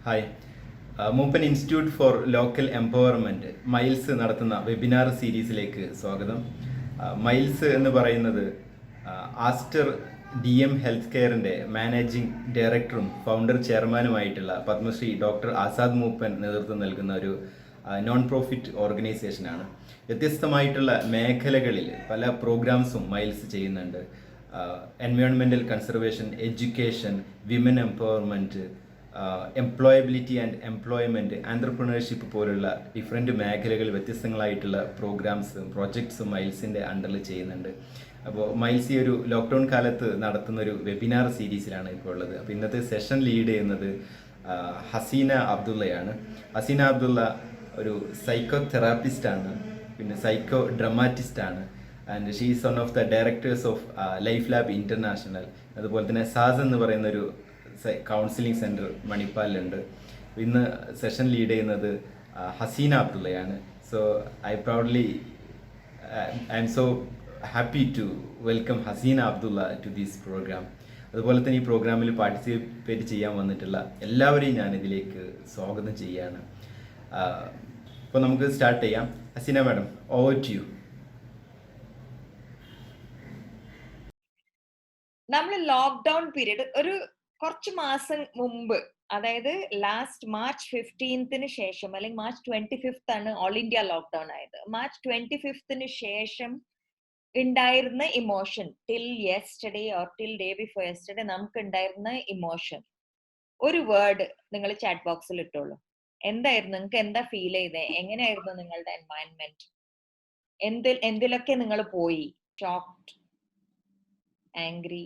Hi. Moopen institute for local empowerment MILES നടത്തുന്ന webinar സീരീസിലേക്ക് സ്വാഗതം. മൈൽസ് എന്ന് പറയുന്നത് ആസ്റ്റർ DM ഹെൽത്ത് കെയറിൻ്റെ മാനേജിംഗ് ഡയറക്ടറും ഫൗണ്ടർ ചെയർമാനുമായിട്ടുള്ള പത്മശ്രീ ഡോക്ടർ ആസാദ് മൂപ്പൻ നേതൃത്വം നൽകുന്ന ഒരു നോൺ പ്രോഫിറ്റ് ഓർഗനൈസേഷനാണ്. വ്യത്യസ്തമായിട്ടുള്ള മേഖലകളിൽ പല പ്രോഗ്രാംസും മൈൽസ് ചെയ്യുന്നുണ്ട്. Environmental conservation, education, women empowerment, employability and employment, entrepreneurship പോലുള്ള ഡിഫറെൻറ്റ് മേഖലകളിൽ വ്യത്യസ്തങ്ങളായിട്ടുള്ള പ്രോഗ്രാംസും പ്രോജക്ട്സും മൈൽസിൻ്റെ അണ്ടറിൽ ചെയ്യുന്നുണ്ട്. അപ്പോൾ മൈൽസ് ഈ ഒരു ലോക്ക്ഡൗൺ കാലത്ത് നടത്തുന്നൊരു വെബിനാർ സീരീസിലാണ് ഇപ്പോൾ ഉള്ളത്. അപ്പോൾ ഇന്നത്തെ സെഷൻ ലീഡ് ചെയ്യുന്നത് ഹസീന അബ്ദുള്ളയാണ്. ഹസീന അബ്ദുള്ള ഒരു സൈക്കോ തെറാപ്പിസ്റ്റാണ്, പിന്നെ സൈക്കോ ഡ്രമാറ്റിസ്റ്റാണ്. And she is one of the directors of life lab international. അതുപോലെ തന്നെ സാസ് എന്ന് പറയുന്നൊരു കൗൺസിലിംഗ് സെൻറ്റർ മണിപ്പാലിലുണ്ട്. ഇന്ന് സെഷൻ ലീഡ് ചെയ്യുന്നത് ഹസീന അബ്ദുള്ളയാണ്. So I am so happy to welcome Haseena Abdulla to this programme. അതുപോലെ തന്നെ ഈ പ്രോഗ്രാമിൽ പാർട്ടിസിപ്പേറ്റ് ചെയ്യാൻ വന്നിട്ടുള്ള എല്ലാവരെയും ഞാൻ ഇതിലേക്ക് സ്വാഗതം ചെയ്യുകയാണ്. അപ്പോൾ നമുക്ക് സ്റ്റാർട്ട് ചെയ്യാം. Haseena madam, over to you. നമ്മൾ ലോക്ക്ഡൌൺ പീരീഡ് ഒരു കുറച്ച് മാസം മുമ്പ്, അതായത് ലാസ്റ്റ് മാർച്ച് 15 ശേഷം, അല്ലെങ്കിൽ മാർച്ച് 25 ആണ് ഓൾ ഇന്ത്യ ലോക്ക്ഡൌൺ ആയത്. മാർച്ച് 25 ശേഷം ഉണ്ടായിരുന്ന emotion till yesterday or till day before yesterday നമുക്ക് ഉണ്ടായിരുന്ന ഇമോഷൻ ഒരു വേർഡ് നിങ്ങൾ ചാറ്റ് ബോക്സിൽ ഇട്ടോളൂ. എന്തായിരുന്നു നിങ്ങൾക്ക്? എന്താ ഫീൽ ചെയ്തേ? എങ്ങനെയായിരുന്നു നിങ്ങളുടെ എൻവയൺമെന്റ്? എന്തിലൊക്കെ നിങ്ങൾ പോയി? Shocked, angry,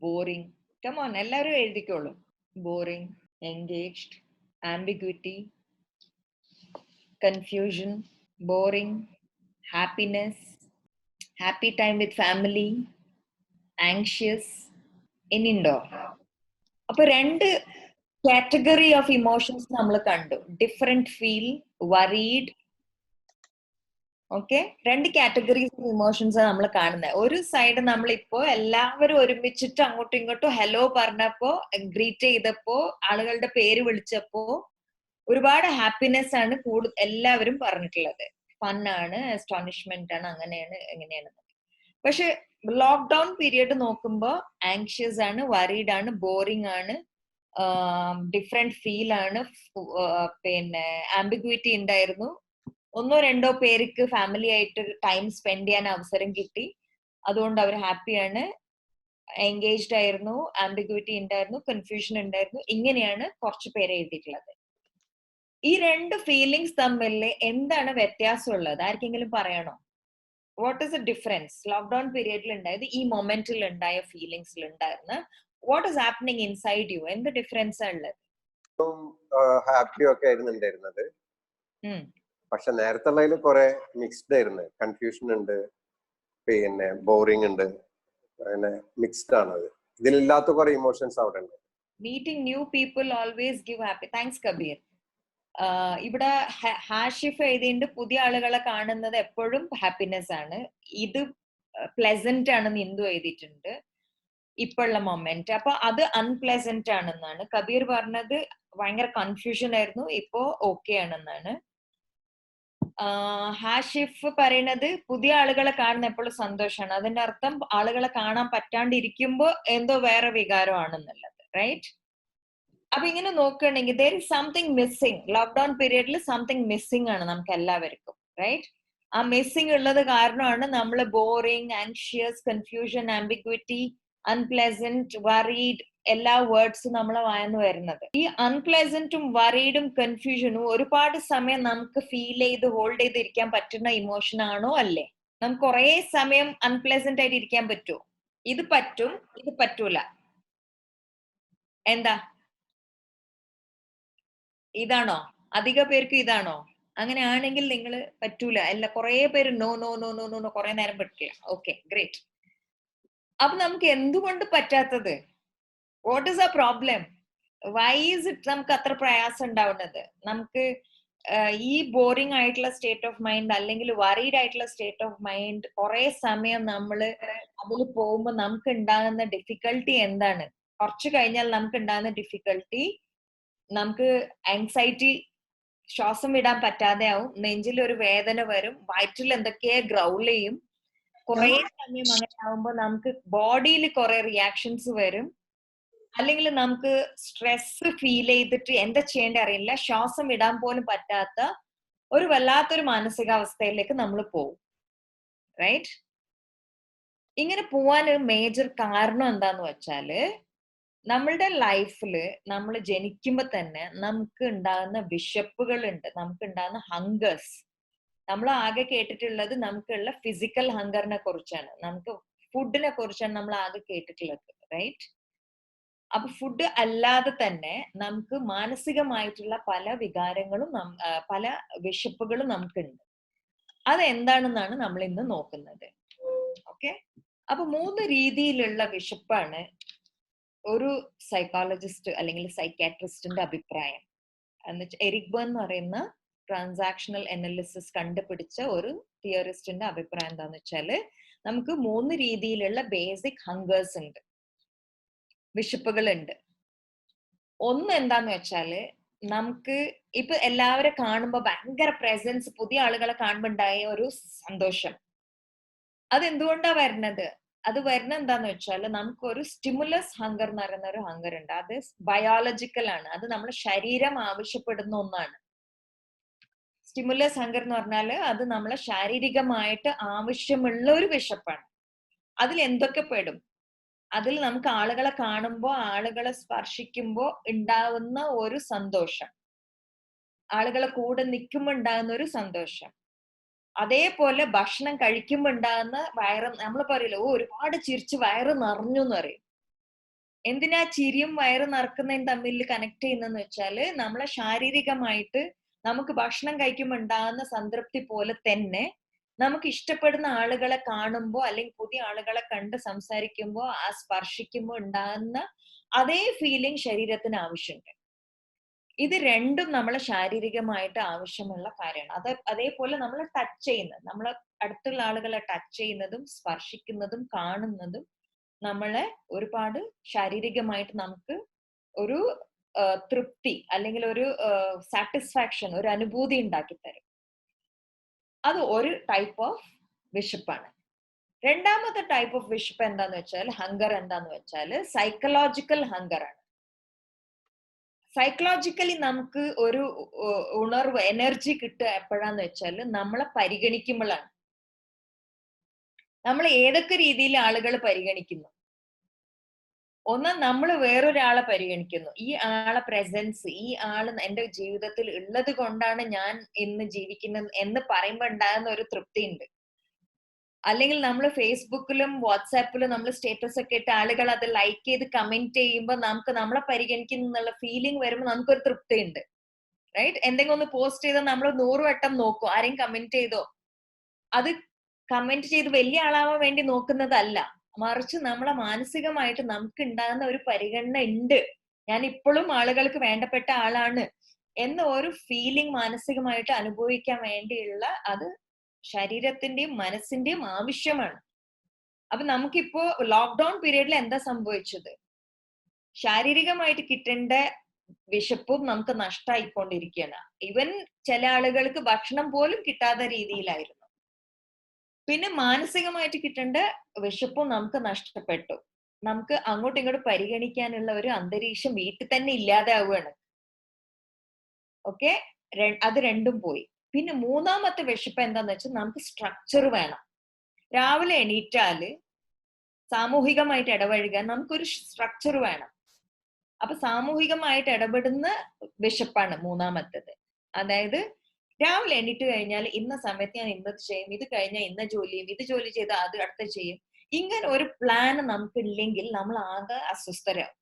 boring? കമോൺ, എല്ലാവരും എഴുതിക്കോളൂ. Boring, engaged, ambiguity, confusion, boring, happiness, happy time with family, anxious, in indoor. അപ്പൊ രണ്ട് കാറ്റഗറി ഓഫ് ഇമോഷൻസ് നമ്മൾ കണ്ടു. Different feel, worried. ഓക്കെ, രണ്ട് കാറ്റഗറീസ് ഓഫ് ഇമോഷൻസ് നമ്മൾ കാണുന്നത്. ഒരു സൈഡ് നമ്മളിപ്പോ എല്ലാവരും ഒരുമിച്ചിട്ട് അങ്ങോട്ടും ഇങ്ങോട്ടും ഹലോ പറഞ്ഞപ്പോ, ഗ്രീറ്റ് ചെയ്തപ്പോ, ആളുകളുടെ പേര് വിളിച്ചപ്പോ ഒരുപാട് ഹാപ്പിനെസ് ആണ് എല്ലാവരും പറഞ്ഞിട്ടുള്ളത്. ഫണ്ണാണ്, അസ്റ്റോണിഷ്മെന്റ് ആണ്, അങ്ങനെയാണ് എങ്ങനെയാണ്. പക്ഷെ ലോക്ക്ഡൌൺ പീരിയഡ് നോക്കുമ്പോൾ ആങ്ഷ്യസ് ആണ്, വറീഡ് ആണ്, ബോറിംഗ് ആണ്, ഡിഫറെന്റ് ഫീൽ ആണ്, പിന്നെ ആംബിഗ്വിറ്റി ഉണ്ടായിരുന്നു. ഒന്നോ രണ്ടോ പേർക്ക് ഫാമിലി ആയിട്ട് ടൈം സ്പെൻഡ് ചെയ്യാൻ അവസരം കിട്ടി, അതുകൊണ്ട് അവർ ഹാപ്പിയാണ്. എൻഗേജ്ഡ് ആയിരുന്നു, ആംബിഗ്വിറ്റി ഉണ്ടായിരുന്നു, കൺഫ്യൂഷൻ ഉണ്ടായിരുന്നു. ഇങ്ങനെയാണ് കുറച്ച് പേര് എഴുതിയിട്ടുള്ളത്. ഈ രണ്ട് ഫീലിങ്സ് തമ്മിൽ എന്താണ് വ്യത്യാസമുള്ളത്? ആർക്കെങ്കിലും പറയണോ? What is the difference? Lockdown പീരിയഡിൽ ഉണ്ടായത്, ഈ മൊമെന്റിൽ ഉണ്ടായ ഫീലിങ്സിൽ ഉണ്ടായിരുന്ന what is happening inside you? എന്ത് ഡിഫറൻസ് ഉള്ളത്? ഹാപ്പി ഒക്കെ ആയിരുന്നു ഉണ്ടായിരുന്നത്. പക്ഷെ നേരത്തെ ഉള്ളതിൽ കുറെ മിക്സ്ഡ് ആയിരുന്നു. കൺഫ്യൂഷൻ ഉണ്ട്, പിന്നെ ബോറിംഗ് ഉണ്ട്, അങ്ങനെ മിക്സ്ഡ് ആണത്. ഇതിലില്ലാത്ത കുറെ ഇമോഷൻസ് അവിടെ ഉണ്ട്. Meeting new people always give happy. Thanks Kabir. ഇവിടെ ഹാഷിഫ് എഴുതിയിട്ട് പുതിയ ആളുകളെ കാണുന്നത് എപ്പോഴും ഹാപ്പിനെസ് ആണ്. ഇത് പ്ലസന്റ് ആണെന്ന് ഇന്ദു എഴുതിയിട്ടുണ്ട്. ഇപ്പോഴുള്ള മൊമെന്റ് അപ്പൊ അത് അൺപ്ലസന്റ് ആണെന്നാണ്. കബീർ പറഞ്ഞത് ഭയങ്കര കൺഫ്യൂഷൻ ആയിരുന്നു, ഇപ്പോ ഓക്കെ ആണെന്നാണ്. ഹാഷിഫ് പറയുന്നത് പുതിയ ആളുകളെ കാണുന്ന എപ്പോഴും സന്തോഷമാണ്. അതിന്റെ അർത്ഥം ആളുകളെ കാണാൻ പറ്റാണ്ടിരിക്കുമ്പോ എന്തോ വേറെ വികാരമാണെന്നുള്ളത്. റൈറ്റ്? അപ്പൊ ഇങ്ങനെ നോക്കുകയാണെങ്കിൽ there is something missing. Lockdown പീരിയഡിൽ സംതിങ് മിസ്സിംഗ് ആണ് നമുക്ക് എല്ലാവർക്കും. റൈറ്റ്? ആ മിസ്സിംഗ് ഉള്ളത് കാരണമാണ് നമ്മൾ boring, anxious, confusion, ambiguity, unpleasant, worried എല്ലാ വേർഡ്സും നമ്മളെ വായന്ന് വരുന്നത്. ഈ അൺപ്ലസന്റും വറീഡും കൺഫ്യൂഷനും ഒരുപാട് സമയം നമുക്ക് ഫീൽ ചെയ്ത് ഹോൾഡ് ചെയ്തിരിക്കാൻ പറ്റുന്ന ഇമോഷൻ ആണോ? അല്ലേ? നമുക്ക് കുറെ സമയം അൺപ്ലസന്റ് ആയിട്ട് ഇരിക്കാൻ പറ്റുമോ? ഇത് പറ്റും, ഇത് പറ്റൂല. എന്താ? ഇതാണോ? അധിക പേർക്ക് ഇതാണോ? അങ്ങനെയാണെങ്കിൽ നിങ്ങൾ പറ്റൂല. അല്ല, കുറെ പേര് no no no no no no കുറെ നേരം പറ്റില്ല. Okay, great. അപ്പൊ നമുക്ക് എന്തുകൊണ്ട് പറ്റാത്തത്? What is a problem? Why is it നമുക്ക് അത്ര പ്രയാസം ഉണ്ടാവുന്നത്? നമുക്ക് ഈ ബോറിംഗ് ആയിട്ടുള്ള സ്റ്റേറ്റ് ഓഫ് മൈൻഡ് അല്ലെങ്കിൽ വറീഡ് ആയിട്ടുള്ള സ്റ്റേറ്റ് ഓഫ് മൈൻഡ് കുറെ സമയം നമ്മൾ അതിൽ പോകുമ്പോൾ നമുക്ക് ഉണ്ടാകുന്ന ഡിഫിക്കൽട്ടി എന്താണ്? കുറച്ചു കഴിഞ്ഞാൽ നമുക്ക് ഉണ്ടാകുന്ന ഡിഫിക്കൽട്ടി നമുക്ക് ആങ്സൈറ്റി, ശ്വാസം വിടാൻ പറ്റാതെ ആവും, നെഞ്ചിൽ ഒരു വേദന വരും, വയറ്റിൽ എന്തൊക്കെയോ ഗ്രൗൾ ചെയ്യും. കുറെ സമയം അങ്ങനെ ആവുമ്പോ നമുക്ക് ബോഡിയിൽ കുറെ റിയാക്ഷൻസ് വരും. അല്ലെങ്കിൽ നമുക്ക് സ്ട്രെസ് ഫീൽ ചെയ്തിട്ട് എന്താ ചെയ്യേണ്ട അറിയില്ല, ശ്വാസം വിടാൻ പോലും പറ്റാത്ത ഒരു വല്ലാത്തൊരു മാനസികാവസ്ഥയിലേക്ക് നമ്മൾ പോകും. റൈറ്റ്? ഇങ്ങനെ പോവാൻ ഒരു മേജർ കാരണം എന്താന്ന് വെച്ചാല്, നമ്മളുടെ ലൈഫില് നമ്മൾ ജനിക്കുമ്പോ തന്നെ നമുക്ക് ഉണ്ടാകുന്ന വിശപ്പുകളുണ്ട്, നമുക്ക് ഉണ്ടാകുന്ന ഹങ്കേഴ്സ്. നമ്മൾ ആകെ കേട്ടിട്ടുള്ളത് നമുക്കുള്ള ഫിസിക്കൽ ഹങ്കറിനെ കുറിച്ചാണ്, നമുക്ക് ഫുഡിനെ കുറിച്ചാണ് നമ്മൾ ആകെ കേട്ടിട്ടുള്ളത്. റൈറ്റ്? അപ്പൊ ഫുഡ് അല്ലാതെ തന്നെ നമുക്ക് മാനസികമായിട്ടുള്ള പല വികാരങ്ങളും പല വിശപ്പുകളും നമുക്കുണ്ട്. അതെന്താണെന്നാണ് നമ്മൾ ഇന്ന് നോക്കുന്നത്. ഓക്കെ? അപ്പൊ 3 രീതിയിലുള്ള വിശപ്പാണ് ഒരു സൈക്കോളജിസ്റ്റ് അല്ലെങ്കിൽ സൈക്കാട്രിസ്റ്റിന്റെ അഭിപ്രായം. എന്നുവെച്ചാൽ എറിക് ബേൺ എന്ന് പറയുന്ന ട്രാൻസാക്ഷണൽ അനാലിസിസ് കണ്ടുപിടിച്ച ഒരു തിയറിസ്റ്റിന്റെ അഭിപ്രായം എന്താന്ന് വെച്ചാല്, നമുക്ക് 3 രീതിയിലുള്ള ബേസിക് ഹങ്കേഴ്സ് ഉണ്ട്, വിശപ്പുകളുണ്ട്. ഒന്ന് എന്താന്ന് വെച്ചാല്, നമുക്ക് ഇപ്പൊ എല്ലാവരെ കാണുമ്പോ ഭയങ്കര പ്രസൻസ്, പുതിയ ആളുകളെ കാണുമ്പോ ഉണ്ടായ ഒരു സന്തോഷം, അതെന്തുകൊണ്ടാ വരുന്നത്? അത് വരുന്നത് എന്താന്ന് വെച്ചാല്, നമുക്കൊരു സ്റ്റിമുലസ് ഹങ്കർ എന്ന് പറയുന്ന ഒരു ഹങ്കർ ഉണ്ട്. അത് ബയോളജിക്കൽ ആണ്, അത് നമ്മുടെ ശരീരം ആവശ്യപ്പെടുന്ന ഒന്നാണ്. സ്റ്റിമുലസ് ഹങ്കർ എന്ന് പറഞ്ഞാല് അത് നമ്മളെ ശാരീരികമായിട്ട് ആവശ്യമുള്ള ഒരു വിശപ്പാണ്. അതിൽ എന്തൊക്കെ പെടും? അതിൽ നമുക്ക് ആളുകളെ കാണുമ്പോ, ആളുകളെ സ്പർശിക്കുമ്പോ ഉണ്ടാവുന്ന ഒരു സന്തോഷം, ആളുകളെ കൂടെ നിൽക്കുമ്പോ ഉണ്ടാകുന്ന ഒരു സന്തോഷം, അതേപോലെ ഭക്ഷണം കഴിക്കുമ്പോ ഉണ്ടാകുന്ന നമ്മൾ പറയില്ല, ഒരുപാട് ചിരിച്ച് വയറ് നിറഞ്ഞു എന്ന് പറയും. എന്തിനാ ചിരിയും വയറ് നിറക്കുന്നതും തമ്മിൽ കണക്ട് ചെയ്യുന്നതെന്ന് വെച്ചാല്, നമ്മളെ ശാരീരികമായിട്ട് നമുക്ക് ഭക്ഷണം കഴിക്കുമ്പോൾ ഉണ്ടാകുന്ന സംതൃപ്തി പോലെ തന്നെ നമുക്ക് ഇഷ്ടപ്പെടുന്ന ആളുകളെ കാണുമ്പോ അല്ലെങ്കിൽ പുതിയ ആളുകളെ കണ്ട് സംസാരിക്കുമ്പോ ആ സ്പർശിക്കുമ്പോ ഉണ്ടാകുന്ന അതേ ഫീലിംഗ് ശരീരത്തിന് ആവശ്യമുണ്ട്. ഇത് രണ്ടും നമ്മളെ ശാരീരികമായിട്ട് ആവശ്യമുള്ള കാര്യമാണ്. അതേപോലെ നമ്മൾ ടച്ച് ചെയ്യുന്നത്, നമ്മളെ അടുത്തുള്ള ആളുകളെ ടച്ച് ചെയ്യുന്നതും സ്പർശിക്കുന്നതും കാണുന്നതും നമ്മളെ ഒരുപാട് ശാരീരികമായിട്ട് നമുക്ക് ഒരു തൃപ്തി അല്ലെങ്കിൽ ഒരു സാറ്റിസ്ഫാക്ഷൻ, ഒരു അനുഭൂതി ഉണ്ടാക്കി തരും. അത് ഒരു ടൈപ്പ് ഓഫ് വിശപ്പാണ്. രണ്ടാമത്തെ ടൈപ്പ് ഓഫ് വിശപ്പ് എന്താന്ന് വെച്ചാൽ, ഹങ്കർ എന്താന്ന് വെച്ചാൽ സൈക്കോളജിക്കൽ ഹങ്കർ ആണ്. സൈക്കോളജിക്കലി നമുക്ക് ഒരു ഉണർവ്, എനർജി കിട്ടുക എപ്പോഴാന്ന് വെച്ചാൽ നമ്മളെ പരിഗണിക്കുമ്പോഴാണ്. നമ്മൾ ഏതൊക്കെ രീതിയിൽ ആളുകൾ പരിഗണിക്കുന്നു? ഒന്ന്, നമ്മൾ വേറൊരാളെ പരിഗണിക്കുന്നു, ഈ ആളെ പ്രസൻസ്, ഈ ആള് എന്റെ ജീവിതത്തിൽ ഉള്ളത് കൊണ്ടാണ് ഞാൻ ഇന്ന് ജീവിക്കുന്നത് എന്ന് പറയുമ്പോൾ ഉണ്ടാകുന്ന ഒരു തൃപ്തി ഉണ്ട്. അല്ലെങ്കിൽ നമ്മൾ ഫേസ്ബുക്കിലും വാട്സാപ്പിലും നമ്മൾ സ്റ്റേറ്റസ് ഒക്കെ ഇട്ട് ആളുകൾ അത് ലൈക്ക് ചെയ്ത് കമന്റ് ചെയ്യുമ്പോൾ നമുക്ക് നമ്മളെ പരിഗണിക്കുന്നു എന്നുള്ള ഫീലിംഗ് വരുമ്പോൾ നമുക്കൊരു തൃപ്തി ഉണ്ട്. റൈറ്റ്? എന്തെങ്കിലും ഒന്ന് പോസ്റ്റ് ചെയ്താൽ നമ്മൾ 100 വട്ടം നോക്കും, ആരെയും കമന്റ് ചെയ്തോ. അത് കമന്റ് ചെയ്ത് വലിയ ആളാവാൻ വേണ്ടി നോക്കുന്നതല്ല, മറിച്ച് നമ്മളെ മാനസികമായിട്ട് നമുക്ക് ഉണ്ടാകുന്ന ഒരു പരിഗണന ഉണ്ട്, ഞാൻ ഇപ്പോഴും ആളുകൾക്ക് വേണ്ടപ്പെട്ട ആളാണ് എന്ന ഒരു ഫീലിംഗ് മാനസികമായിട്ട് അനുഭവിക്കാൻ വേണ്ടിയുള്ള, അത് ശരീരത്തിന്റെയും മനസ്സിന്റെയും ആവശ്യമാണ്. അപ്പൊ നമുക്കിപ്പോ ലോക്ക്ഡൌൺ പീരീഡിൽ എന്താ സംഭവിച്ചത്? ശാരീരികമായിട്ട് കിട്ടേണ്ട വിശപ്പും നമുക്ക് നഷ്ടമായിക്കൊണ്ടിരിക്കുകയാണ്. ഈവൻ ചില ആളുകൾക്ക് ഭക്ഷണം പോലും കിട്ടാത്ത രീതിയിലായിരുന്നു. പിന്നെ മാനസികമായിട്ട് കിട്ടേണ്ട വിശപ്പും നമുക്ക് നഷ്ടപ്പെട്ടു. നമുക്ക് അങ്ങോട്ടും ഇങ്ങോട്ടും പരിഗണിക്കാനുള്ള ഒരു അന്തരീക്ഷം വീട്ടിൽ തന്നെ ഇല്ലാതെ ആവുകയാണ്. ഓക്കെ? അത് രണ്ടും പോയി. പിന്നെ മൂന്നാമത്തെ വിശപ്പ് എന്താന്ന് വെച്ചാൽ, നമുക്ക് സ്ട്രക്ചർ വേണം. രാവിലെ എണീറ്റാല് സാമൂഹികമായിട്ട് ഇടപഴകാൻ നമുക്കൊരു സ്ട്രക്ചർ വേണം. അപ്പൊ സാമൂഹികമായിട്ട് ഇടപെടുന്ന വിശപ്പാണ് മൂന്നാമത്തേത്. അതായത് രാവിലെ എണീറ്റ് കഴിഞ്ഞാൽ ഇന്ന സമയത്ത് ഞാൻ ഇന്നത് ചെയ്യും, ഇത് കഴിഞ്ഞാൽ ഇന്ന ജോലി ചെയ്യും, ഇത് ജോലി ചെയ്താൽ അത് അടുത്ത ചെയ്യും. ഇങ്ങനെ ഒരു പ്ലാൻ നമുക്ക് ഇല്ലെങ്കിൽ നമ്മൾ ആകെ അസ്വസ്ഥരാകും.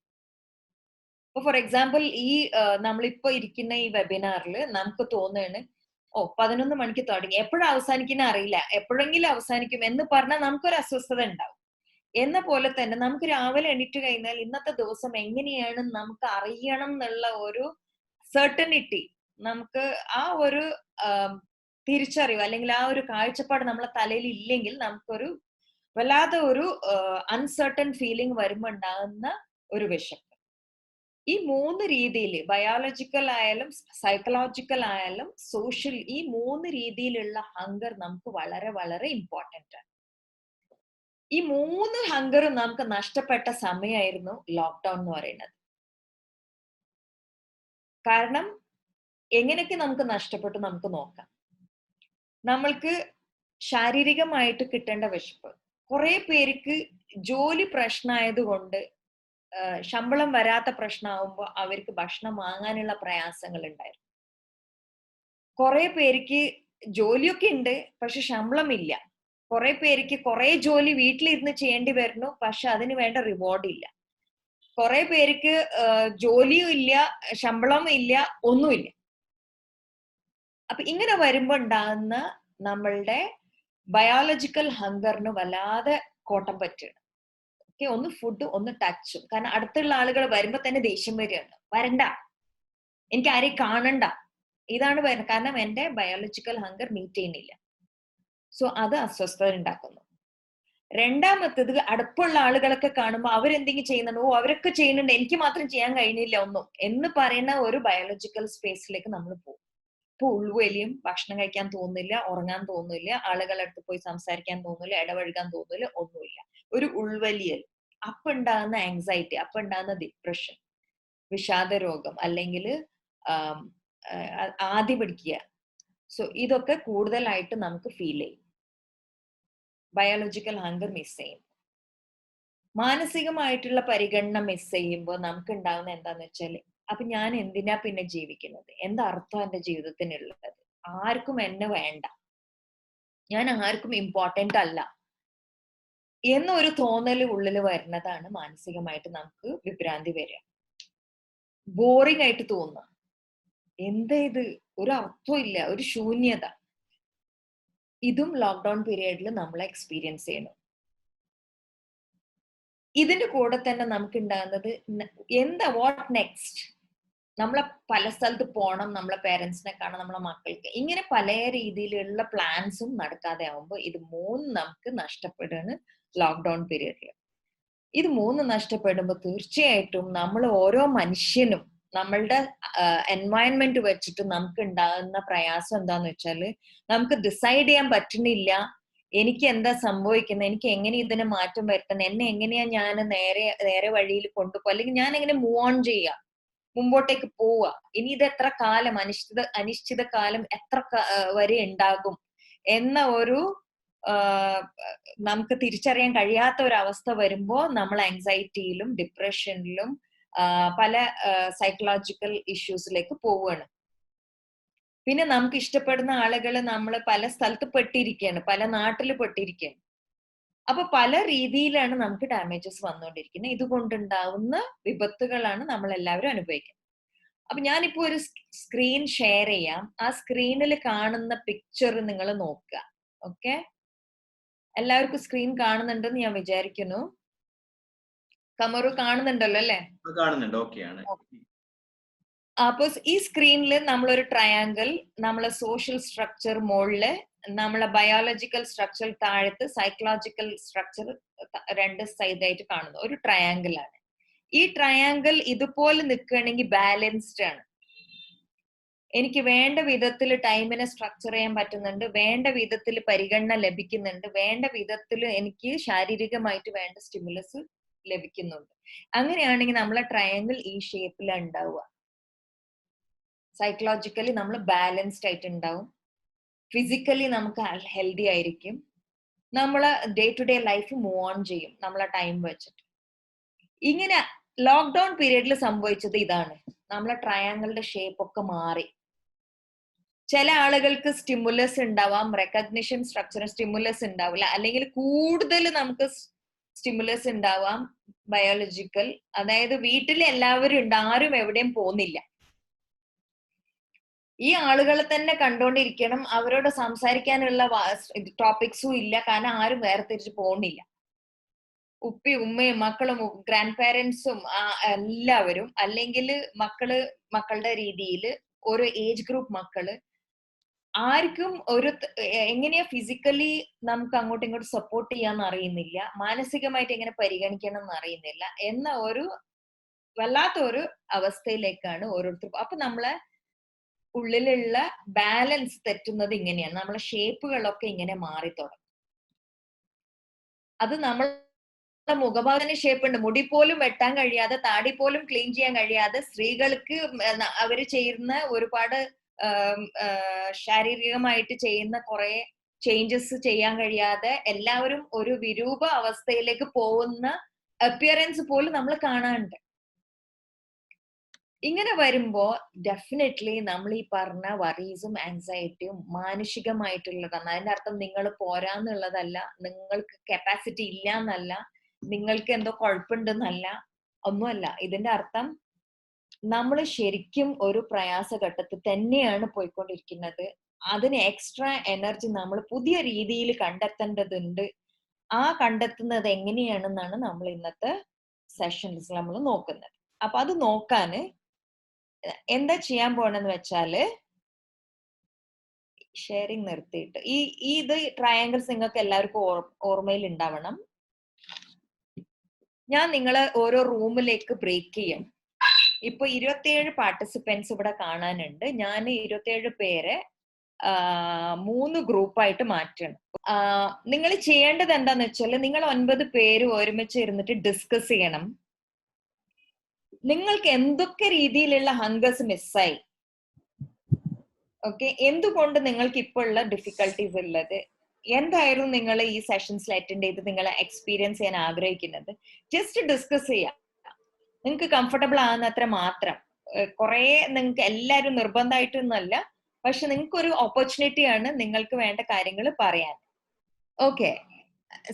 ഇപ്പൊ ഫോർ എക്സാമ്പിൾ, ഈ നമ്മളിപ്പോ ഇരിക്കുന്ന ഈ വെബിനാറിൽ നമുക്ക് തോന്നുകയാണ്, 11 മണിക്ക് തുടങ്ങി, എപ്പോഴും അവസാനിക്കുന്ന അറിയില്ല, എപ്പോഴെങ്കിലും അവസാനിക്കും എന്ന് പറഞ്ഞാൽ നമുക്കൊരു അസ്വസ്ഥത ഉണ്ടാവും. എന്ന പോലെ തന്നെ നമുക്ക് രാവിലെ എണീറ്റ് കഴിഞ്ഞാൽ ഇന്നത്തെ ദിവസം എങ്ങനെയാണ് നമുക്ക് അറിയണം എന്നുള്ള ഒരു സെർട്ടനിറ്റി, നമുക്ക് ആ ഒരു തിരിച്ചറിവ് അല്ലെങ്കിൽ ആ ഒരു കാഴ്ചപ്പാട് നമ്മളെ തലയിൽ ഇല്ലെങ്കിൽ നമുക്കൊരു വല്ലാതെ ഒരു അൺസർട്ടൻ ഫീലിംഗ് വരുമ്പോ ഉണ്ടാകുന്ന ഒരു വിശപ്പ്. ഈ 3 രീതിയിൽ, ബയോളജിക്കൽ ആയാലും സൈക്കോളജിക്കൽ ആയാലും സോഷ്യൽ, ഈ 3 രീതിയിലുള്ള ഹങ്കർ നമുക്ക് വളരെ വളരെ ഇമ്പോർട്ടന്റ് ആണ്. ഈ 3 ഹങ്കറും നമുക്ക് നഷ്ടപ്പെട്ട സമയമായിരുന്നു ലോക്ക്ഡൌൺ എന്ന് പറയുന്നത്. കാരണം എങ്ങനെയൊക്കെ നമുക്ക് നഷ്ടപ്പെട്ടു നമുക്ക് നോക്കാം. നമ്മൾക്ക് ശാരീരികമായിട്ട് കിട്ടേണ്ട വിശപ്പ്, കുറെ പേർക്ക് ജോലി പ്രശ്നമായതുകൊണ്ട് ശമ്പളം വരാത്ത പ്രശ്നമാകുമ്പോൾ അവർക്ക് ഭക്ഷണം വാങ്ങാനുള്ള പ്രയാസങ്ങൾ ഉണ്ടായിരുന്നു. കുറെ പേർക്ക് ജോലിയൊക്കെ ഉണ്ട് പക്ഷെ ശമ്പളം ഇല്ല. കുറെ പേർക്ക് കുറെ ജോലി വീട്ടിലിരുന്ന് ചെയ്യേണ്ടി വരുന്നു പക്ഷെ അതിന് വേണ്ട റിവാർഡ് ഇല്ല. കുറെ പേർക്ക് ജോലിയും ഇല്ല, ശമ്പളവും ഇല്ല, ഒന്നുമില്ല. അപ്പൊ ഇങ്ങനെ വരുമ്പോ ഉണ്ടാകുന്ന നമ്മളുടെ ബയോളജിക്കൽ ഹങ്കറിന് വല്ലാതെ കോട്ടം പറ്റുകയാണ്. ഓക്കെ, ഒന്ന് ഫുഡ്, ഒന്ന് ടച്ചും. കാരണം അടുത്തുള്ള ആളുകൾ വരുമ്പോ തന്നെ ദേഷ്യം വരികയാണ്, വരണ്ട, എനിക്ക് ആരെയും കാണണ്ട, ഇതാണ് വരുന്നത്. കാരണം എന്റെ ബയോളജിക്കൽ ഹങ്കർ മീറ്റ് ചെയ്യുന്നില്ല. സോ അത് അസ്വസ്ഥത ഉണ്ടാക്കുന്നു. രണ്ടാമത്തത്, അടുപ്പുള്ള ആളുകളൊക്കെ കാണുമ്പോൾ അവരെന്തെങ്കിലും ചെയ്യുന്നുണ്ടോ, അവരൊക്കെ ചെയ്യുന്നുണ്ട്, എനിക്ക് മാത്രം ചെയ്യാൻ കഴിയുന്നില്ല ഒന്നും എന്ന് പറയുന്ന ഒരു ബയോളജിക്കൽ സ്പേസിലേക്ക് നമ്മൾ പോകും. ഇപ്പൊ ഉൾവലിയും, ഭക്ഷണം കഴിക്കാൻ തോന്നുന്നില്ല, ഉറങ്ങാൻ തോന്നുന്നില്ല, ആളുകളുടെ അടുത്ത് പോയി സംസാരിക്കാൻ തോന്നുന്നില്ല, ഇടപഴകാൻ തോന്നുന്നില്ല, ഒന്നുമില്ല. ഒരു ഉൾവലിയൽ, അപ്പൊ ഉണ്ടാകുന്ന ആങ്സൈറ്റി, അപ്പൊ ഉണ്ടാകുന്ന ഡിപ്രഷൻ, വിഷാദ രോഗം, അല്ലെങ്കിൽ ആദ്യ പിടിക്കുക. സോ ഇതൊക്കെ കൂടുതലായിട്ട് നമുക്ക് ഫീൽ ചെയ്യും. ബയോളജിക്കൽ ഹങ്കർ മിസ് ചെയ്യും. മാനസികമായിട്ടുള്ള പരിഗണന മിസ് ചെയ്യുമ്പോൾ നമുക്ക് ഉണ്ടാകുന്ന എന്താന്ന് വെച്ചാൽ, അപ്പൊ ഞാൻ എന്തിനാ പിന്നെ ജീവിക്കുന്നത്, എന്താ അർത്ഥം എന്റെ ജീവിതത്തിനുള്ളത്, ആർക്കും എന്നെ വേണ്ട, ഞാൻ ആർക്കും ഇമ്പോർട്ടന്റ് അല്ല എന്നൊരു തോന്നൽ ഉള്ളിൽ വരുന്നതാണ് മാനസികമായിട്ട് നമുക്ക് വിഭ്രാന്തി വരിക. ബോറിംഗ് ആയിട്ട് തോന്നുക, എന്താ ഇത്, ഒരു അർത്ഥം ഇല്ല, ഒരു ശൂന്യത. ഇതും ലോക്ക്ഡൌൺ പീരിയഡിൽ നമ്മൾ എക്സ്പീരിയൻസ് ചെയ്യണം. ഇതിന്റെ കൂടെ തന്നെ നമുക്ക് ഉണ്ടാകുന്നത് എന്താ, വാട്ട് നെക്സ്റ്റ്, നമ്മളെ പല സ്ഥലത്ത് പോകണം, നമ്മളെ പേരൻസിനെ കാണാം, നമ്മളെ മക്കൾക്ക്, ഇങ്ങനെ പല രീതിയിലുള്ള പ്ലാൻസും നടക്കാതെ ആവുമ്പോൾ ഇത് 3 നമുക്ക് നഷ്ടപ്പെടുകയാണ് ലോക്ക്ഡൌൺ പീരിയഡിൽ. ഇത് 3 നഷ്ടപ്പെടുമ്പോൾ തീർച്ചയായിട്ടും നമ്മൾ ഓരോ മനുഷ്യനും നമ്മളുടെ എൻവയൺമെന്റ് വെച്ചിട്ട് നമുക്ക് ഉണ്ടാകുന്ന പ്രയാസം എന്താന്ന് വെച്ചാല്, നമുക്ക് ഡിസൈഡ് ചെയ്യാൻ പറ്റുന്നില്ല എനിക്ക് എന്താ സംഭവിക്കുന്നത്, എനിക്ക് എങ്ങനെ ഇതിനെ മാറ്റം വരുത്തണം, എന്നെ എങ്ങനെയാ ഞാൻ നേരെ വഴിയിൽ കൊണ്ടുപോകുക, അല്ലെങ്കിൽ ഞാൻ എങ്ങനെ മൂവ് ഓൺ ചെയ്യുക, മുമ്പോട്ടേക്ക് പോവുക, ഇനി ഇത് എത്ര കാലം, അനിശ്ചിത കാലം എത്ര വരെ ഉണ്ടാകും എന്ന ഒരു നമുക്ക് തിരിച്ചറിയാൻ കഴിയാത്ത ഒരു അവസ്ഥ വരുമ്പോൾ നമ്മൾ ആങ്സൈറ്റിയിലും ഡിപ്രഷനിലും പല സൈക്കോളജിക്കൽ ഇഷ്യൂസിലേക്ക് പോവുകയാണ്. പിന്നെ നമുക്ക് ഇഷ്ടപ്പെടുന്ന ആളുകൾ നമ്മൾ പല സ്ഥലത്ത് പെട്ടിരിക്കുകയാണ്, പല നാട്ടിൽ പെട്ടിരിക്കുകയാണ്. അപ്പൊ പല രീതിയിലാണ് നമുക്ക് ഡാമേജസ് വന്നുകൊണ്ടിരിക്കുന്നത്. ഇതുകൊണ്ടുണ്ടാവുന്ന വിപത്തുകളാണ് നമ്മൾ എല്ലാവരും അനുഭവിക്കുന്നത്. അപ്പൊ ഞാനിപ്പോ ഒരു സ്ക്രീൻ ഷെയർ ചെയ്യാം. ആ സ്ക്രീനിൽ കാണുന്ന പിക്ചർ നിങ്ങൾ നോക്കുക. ഓക്കെ, എല്ലാവർക്കും സ്ക്രീൻ കാണുന്നുണ്ടെന്ന് ഞാൻ വിചാരിക്കുന്നു. കമറു കാണുന്നുണ്ടല്ലോ അല്ലെ? കാണുന്നുണ്ട്, ഓക്കെയാണ്. അപ്പൊ ഈ സ്ക്രീനിൽ നമ്മളൊരു ട്രയാങ്കിൾ, നമ്മളെ സോഷ്യൽ സ്ട്രക്ചർ മുകളില്, നമ്മളെ ബയോളജിക്കൽ സ്ട്രക്ചർ താഴത്ത്, സൈക്കോളജിക്കൽ സ്ട്രക്ചർ 2 സൈഡായിട്ട് കാണുന്നു. ഒരു ട്രയാങ്കിൾ ആണ്. ഈ ട്രയാങ്കിൾ ഇതുപോലെ നിൽക്കുകയാണെങ്കിൽ ബാലൻസ്ഡ് ആണ്. എനിക്ക് വേണ്ട വിധത്തിൽ ടൈമിനെ സ്ട്രക്ചർ ചെയ്യാൻ പറ്റുന്നുണ്ട്, വേണ്ട വിധത്തിൽ പരിഗണന ലഭിക്കുന്നുണ്ട്, വേണ്ട വിധത്തിൽ എനിക്ക് ശാരീരികമായിട്ട് വേണ്ട സ്റ്റിമുലസ് ലഭിക്കുന്നുണ്ട്. അങ്ങനെയാണെങ്കിൽ നമ്മളെ ട്രയാങ്കിൾ ഈ ഷേപ്പിലാണ് ഉണ്ടാവുക. സൈക്കോളജിക്കലി നമ്മൾ ബാലൻസ്ഡ് ആയിട്ട് ഉണ്ടാവും, ഫിസിക്കലി നമുക്ക് ഹെൽത്തി ആയിരിക്കും, നമ്മളെ day to day life move on ചെയ്യും നമ്മളെ ടൈം വെച്ചിട്ട്. ഇങ്ങനെ ലോക്ക്ഡൌൺ പീരീഡിൽ സംഭവിച്ചത് ഇതാണ്, നമ്മളെ ട്രയാങ്കിളുടെ ഷേപ്പ് ഒക്കെ മാറി. ചില ആളുകൾക്ക് സ്റ്റിമുലസ് ഉണ്ടാവാം, റെക്കഗ്നിഷൻ സ്ട്രക്ചർ സ്റ്റിമുലസ് ഉണ്ടാവില്ല, അല്ലെങ്കിൽ കൂടുതൽ നമുക്ക് സ്റ്റിമുലസ് ഉണ്ടാവാം ബയോളജിക്കൽ. അതായത് വീട്ടിൽ എല്ലാവരും ഉണ്ട്, ആരും എവിടെയും പോകുന്നില്ല, ഈ ആളുകളെ തന്നെ കണ്ടോണ്ടിരിക്കണം, അവരോട് സംസാരിക്കാനുള്ള ടോപ്പിക്സും ഇല്ല, കാരണം ആരും വേർതിരിച്ച് പോകുന്നില്ല. ഉപ്പയും ഉമ്മയും മക്കളും ഗ്രാൻഡ് പാരന്റ്സും എല്ലാവരും, അല്ലെങ്കിൽ മക്കളുടെ രീതിയിൽ ഓരോ ഏജ് ഗ്രൂപ്പ് മക്കള്, ആർക്കും എങ്ങനെയാ ഫിസിക്കലി നമുക്ക് അങ്ങോട്ടും ഇങ്ങോട്ടും സപ്പോർട്ട് ചെയ്യാന്ന് അറിയുന്നില്ല, മാനസികമായിട്ട് എങ്ങനെ പരിഗണിക്കണം എന്ന് അറിയുന്നില്ല എന്ന ഒരു വല്ലാത്തൊരു അവസ്ഥയിലേക്കാണ് ഓരോരുത്തർക്കും. അപ്പൊ നമ്മളെ ഉള്ളിലുള്ള ബാലൻസ് തെറ്റുന്നത് ഇങ്ങനെയാണ്. നമ്മളെ ഷേപ്പുകളൊക്കെ ഇങ്ങനെ മാറി തുടങ്ങും. അത് നമ്മളുടെ മുഖഭാഗത്തിന് ഷേപ്പ് ഉണ്ട്. മുടി പോലും വെട്ടാൻ കഴിയാതെ, താടി പോലും ക്ലീൻ ചെയ്യാൻ കഴിയാതെ, സ്ത്രീകൾക്ക് അവര് ചെയ്യുന്ന ഒരുപാട് ശാരീരികമായിട്ട് ചെയ്യുന്ന കുറെ ചേഞ്ചസ് ചെയ്യാൻ കഴിയാതെ എല്ലാവരും ഒരു വിരൂപ അവസ്ഥയിലേക്ക് പോകുന്ന അപ്പിയറൻസ് പോലും നമ്മൾ കാണാറുണ്ട്. ഇങ്ങനെ വരുമ്പോ ഡെഫിനറ്റ്ലി നമ്മൾ ഈ പറഞ്ഞ വറീസും ആൻസൈറ്റിയും മാനുഷികമായിട്ടുള്ളതാണ്. അതിന്റെ അർത്ഥം നിങ്ങൾ പോരാന്നുള്ളതല്ല, നിങ്ങൾക്ക് കപ്പാസിറ്റി ഇല്ല എന്നല്ല, നിങ്ങൾക്ക് എന്തോ കുഴപ്പമുണ്ടെന്നല്ല, ഒന്നുമല്ല. ഇതിന്റെ അർത്ഥം നമ്മൾ ശരിക്കും ഒരു പ്രയാസഘട്ടത്തിൽ തന്നെയാണ് പോയിക്കൊണ്ടിരിക്കുന്നത്. അതിന് എക്സ്ട്രാ എനർജി നമ്മൾ പുതിയ രീതിയിൽ കണ്ടെത്തേണ്ടതുണ്ട്. ആ കണ്ടെത്തുന്നത് എങ്ങനെയാണെന്നാണ് നമ്മൾ ഇന്നത്തെ സെഷൻസ് നമ്മൾ നോക്കുന്നത്. അപ്പൊ അത് നോക്കാന് എന്താ ചെയ്യാൻ പോണെന്ന് വെച്ചാല്, ഷെയറിങ് നിർത്തിയിട്ട് ഇത് ട്രയാങ്കിൾസ് നിങ്ങൾക്ക് എല്ലാവർക്കും ഓർമ്മയിൽ ഉണ്ടാവണം. ഞാൻ നിങ്ങളെ ഓരോ റൂമിലേക്ക് ബ്രേക്ക് ചെയ്യണം. ഇപ്പൊ 27 പാർട്ടിസിപ്പൻസ് ഇവിടെ കാണാനുണ്ട്. ഞാൻ 27 പേരെ 3 ഗ്രൂപ്പായിട്ട് മാറ്റണം. നിങ്ങൾ ചെയ്യേണ്ടത് എന്താന്ന് വെച്ചാൽ, നിങ്ങൾ 9 പേര് ഒരുമിച്ച് ഇരുന്നിട്ട് ഡിസ്കസ് ചെയ്യണം. നിങ്ങൾക്ക് എന്തൊക്കെ രീതിയിലുള്ള ഹങ്കേഴ്സ് മിസ്സായി, ഓക്കെ, എന്തുകൊണ്ട് നിങ്ങൾക്ക് ഇപ്പോൾ ഉള്ള ഡിഫിക്കൽട്ടീസ് ഉള്ളത്, എന്തായിരുന്നു നിങ്ങൾ ഈ സെഷൻസിൽ അറ്റൻഡ് ചെയ്ത് നിങ്ങൾ എക്സ്പീരിയൻസ് ചെയ്യാൻ ആഗ്രഹിക്കുന്നത്, ജസ്റ്റ് ഡിസ്കസ് ചെയ്യാം. നിങ്ങൾക്ക് കംഫർട്ടബിൾ ആകുന്ന അത്ര മാത്രം. കുറെ നിങ്ങൾക്ക് എല്ലാവരും നിർബന്ധമായിട്ടൊന്നുമല്ല, പക്ഷെ നിങ്ങൾക്ക് ഒരു ഓപ്പർച്യൂണിറ്റി ആണ് നിങ്ങൾക്ക് വേണ്ട കാര്യങ്ങൾ പറയാൻ. ഓക്കെ,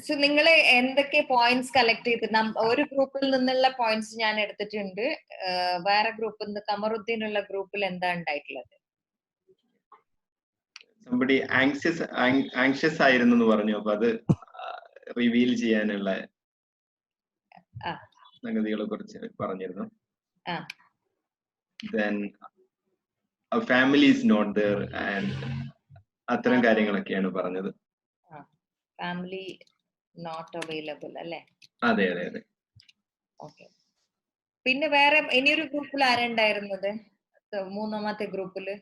സോ നിങ്ങൾ എന്തൊക്കെ പോയിന്റ്സ് കളക്ട് ചെയ്ത്, ഒരു ഗ്രൂപ്പിൽ നിന്നുള്ള പോയിന്റ്സ് ഞാൻ എടുത്തിട്ടുണ്ട്. വേറെ ഗ്രൂപ്പിൽ നിന്ന് കമറുദ്ദീൻ ഉള്ള ഗ്രൂപ്പിൽ എന്താ ഉണ്ടായിട്ടുള്ളത്? somebody anxious ആയിരുന്നു എന്ന് പറഞ്ഞു. അപ്പൊ അത് റിവീൽ ചെയ്യാനുള്ള സംഗതികളെ കുറിച്ച് പറഞ്ഞിരുന്നു. then a family is not there and അത്തരം കാര്യങ്ങളൊക്കെയാണ് പറഞ്ഞത്. ഫാമിലി നോട്ട് അവൈലബിൾ അല്ലേ? അതെ അതെ അതെ. ഓക്കെ, പിന്നെ വേറെ ഇനിയൊരു ഗ്രൂപ്പിൽ ആരുണ്ടായിരുന്നത്? മൂന്നാമത്തെ ഗ്രൂപ്പില്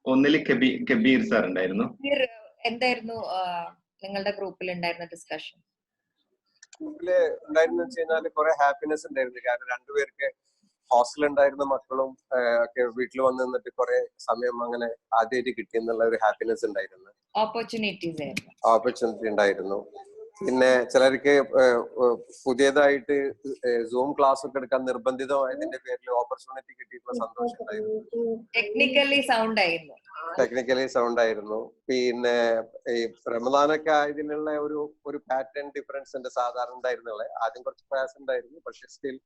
ഒന്നില് കബീർ സാർ ഉണ്ടായിരുന്നു. എന്തായിരുന്നു നിങ്ങളുടെ ഗ്രൂപ്പിൽ ഉണ്ടായിരുന്ന ഡിസ്കഷൻ? ഗ്രൂപ്പില് ഉണ്ടായിരുന്നു വെച്ച് കഴിഞ്ഞാല് കുറെ ഹാപ്പിനെസ് ഉണ്ടായിരുന്നു. കാരണം രണ്ടുപേർക്ക് ഹോസ്റ്റൽ ഉണ്ടായിരുന്ന മക്കളും ഒക്കെ വീട്ടിൽ വന്ന് നിന്നിട്ട് കുറെ സമയം അങ്ങനെ ആദ്യമായിട്ട് കിട്ടിയെന്നുള്ള ഒരു ഹാപ്പിനെസ് ഉണ്ടായിരുന്നു. ഓപ്പർച്യൂണിറ്റി ഉണ്ടായിരുന്നു. പിന്നെ ചിലർക്ക് പുതിയതായിട്ട് സൂം ക്ലാസ് ഒക്കെ എടുക്കാൻ നിർബന്ധിതമായതിന്റെ പേരിൽ ഓപ്പർച്യൂണിറ്റി കിട്ടിയിട്ടുള്ള സന്തോഷം ഉണ്ടായിരുന്നു. ടെക്നിക്കലി സൗണ്ട് ആയിരുന്നു. പിന്നെ ഈ റമദാനൊക്കെ ആയതിനുള്ള ഒരു പാറ്റേൺ ഡിഫറൻസ് ഉണ്ട് സാധാരണ ഉണ്ടായിരുന്നുള്ള. ആദ്യം കുറച്ച് പ്രയാസം ഉണ്ടായിരുന്നു, പക്ഷെ സ്റ്റിൽ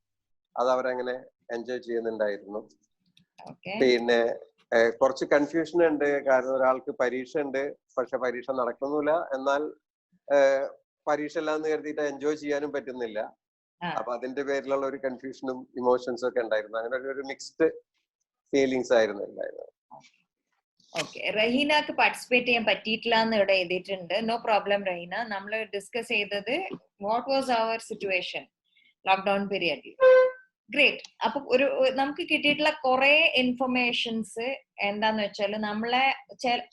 അത് അവരങ്ങനെ എൻജോയ് ചെയ്യുന്നുണ്ടായിരുന്നു. പിന്നെ കുറച്ച് കൺഫ്യൂഷൻ ഉണ്ട്. കാരണം ഒരാൾക്ക് പരീക്ഷ ഉണ്ട്, പക്ഷെ പരീക്ഷ നടക്കുന്നില്ല, എന്നാൽ പരീക്ഷ എല്ലാം കരുതിയിട്ട് എൻജോയ് ചെയ്യാനും പറ്റുന്നില്ല. അപ്പൊ അതിന്റെ പേരിലുള്ള ഒരു കൺഫ്യൂഷനും ഇമോഷൻസും ഒക്കെ ഉണ്ടായിരുന്നു. അങ്ങനെ ഒരു മിക്സ്ഡ് ഫീലിങ്സ് ആയിരുന്നു ഉണ്ടായിരുന്നത്. ഓക്കെ, റഹീനക്ക് പാർട്ടിസിപ്പേറ്റ് ചെയ്യാൻ പറ്റിയിട്ടില്ല എന്ന് ഇവിടെ എഴുതിയിട്ടുണ്ട്. No problem Raheena. നമ്മൾ ഡിസ്കസ് ചെയ്തത് what was our situation lockdown പീരിയഡിൽ. ഗ്രേറ്റ്. അപ്പൊ നമുക്ക് കിട്ടിയിട്ടുള്ള കുറെ ഇൻഫർമേഷൻസ് എന്താന്ന് വെച്ചാൽ, നമ്മളെ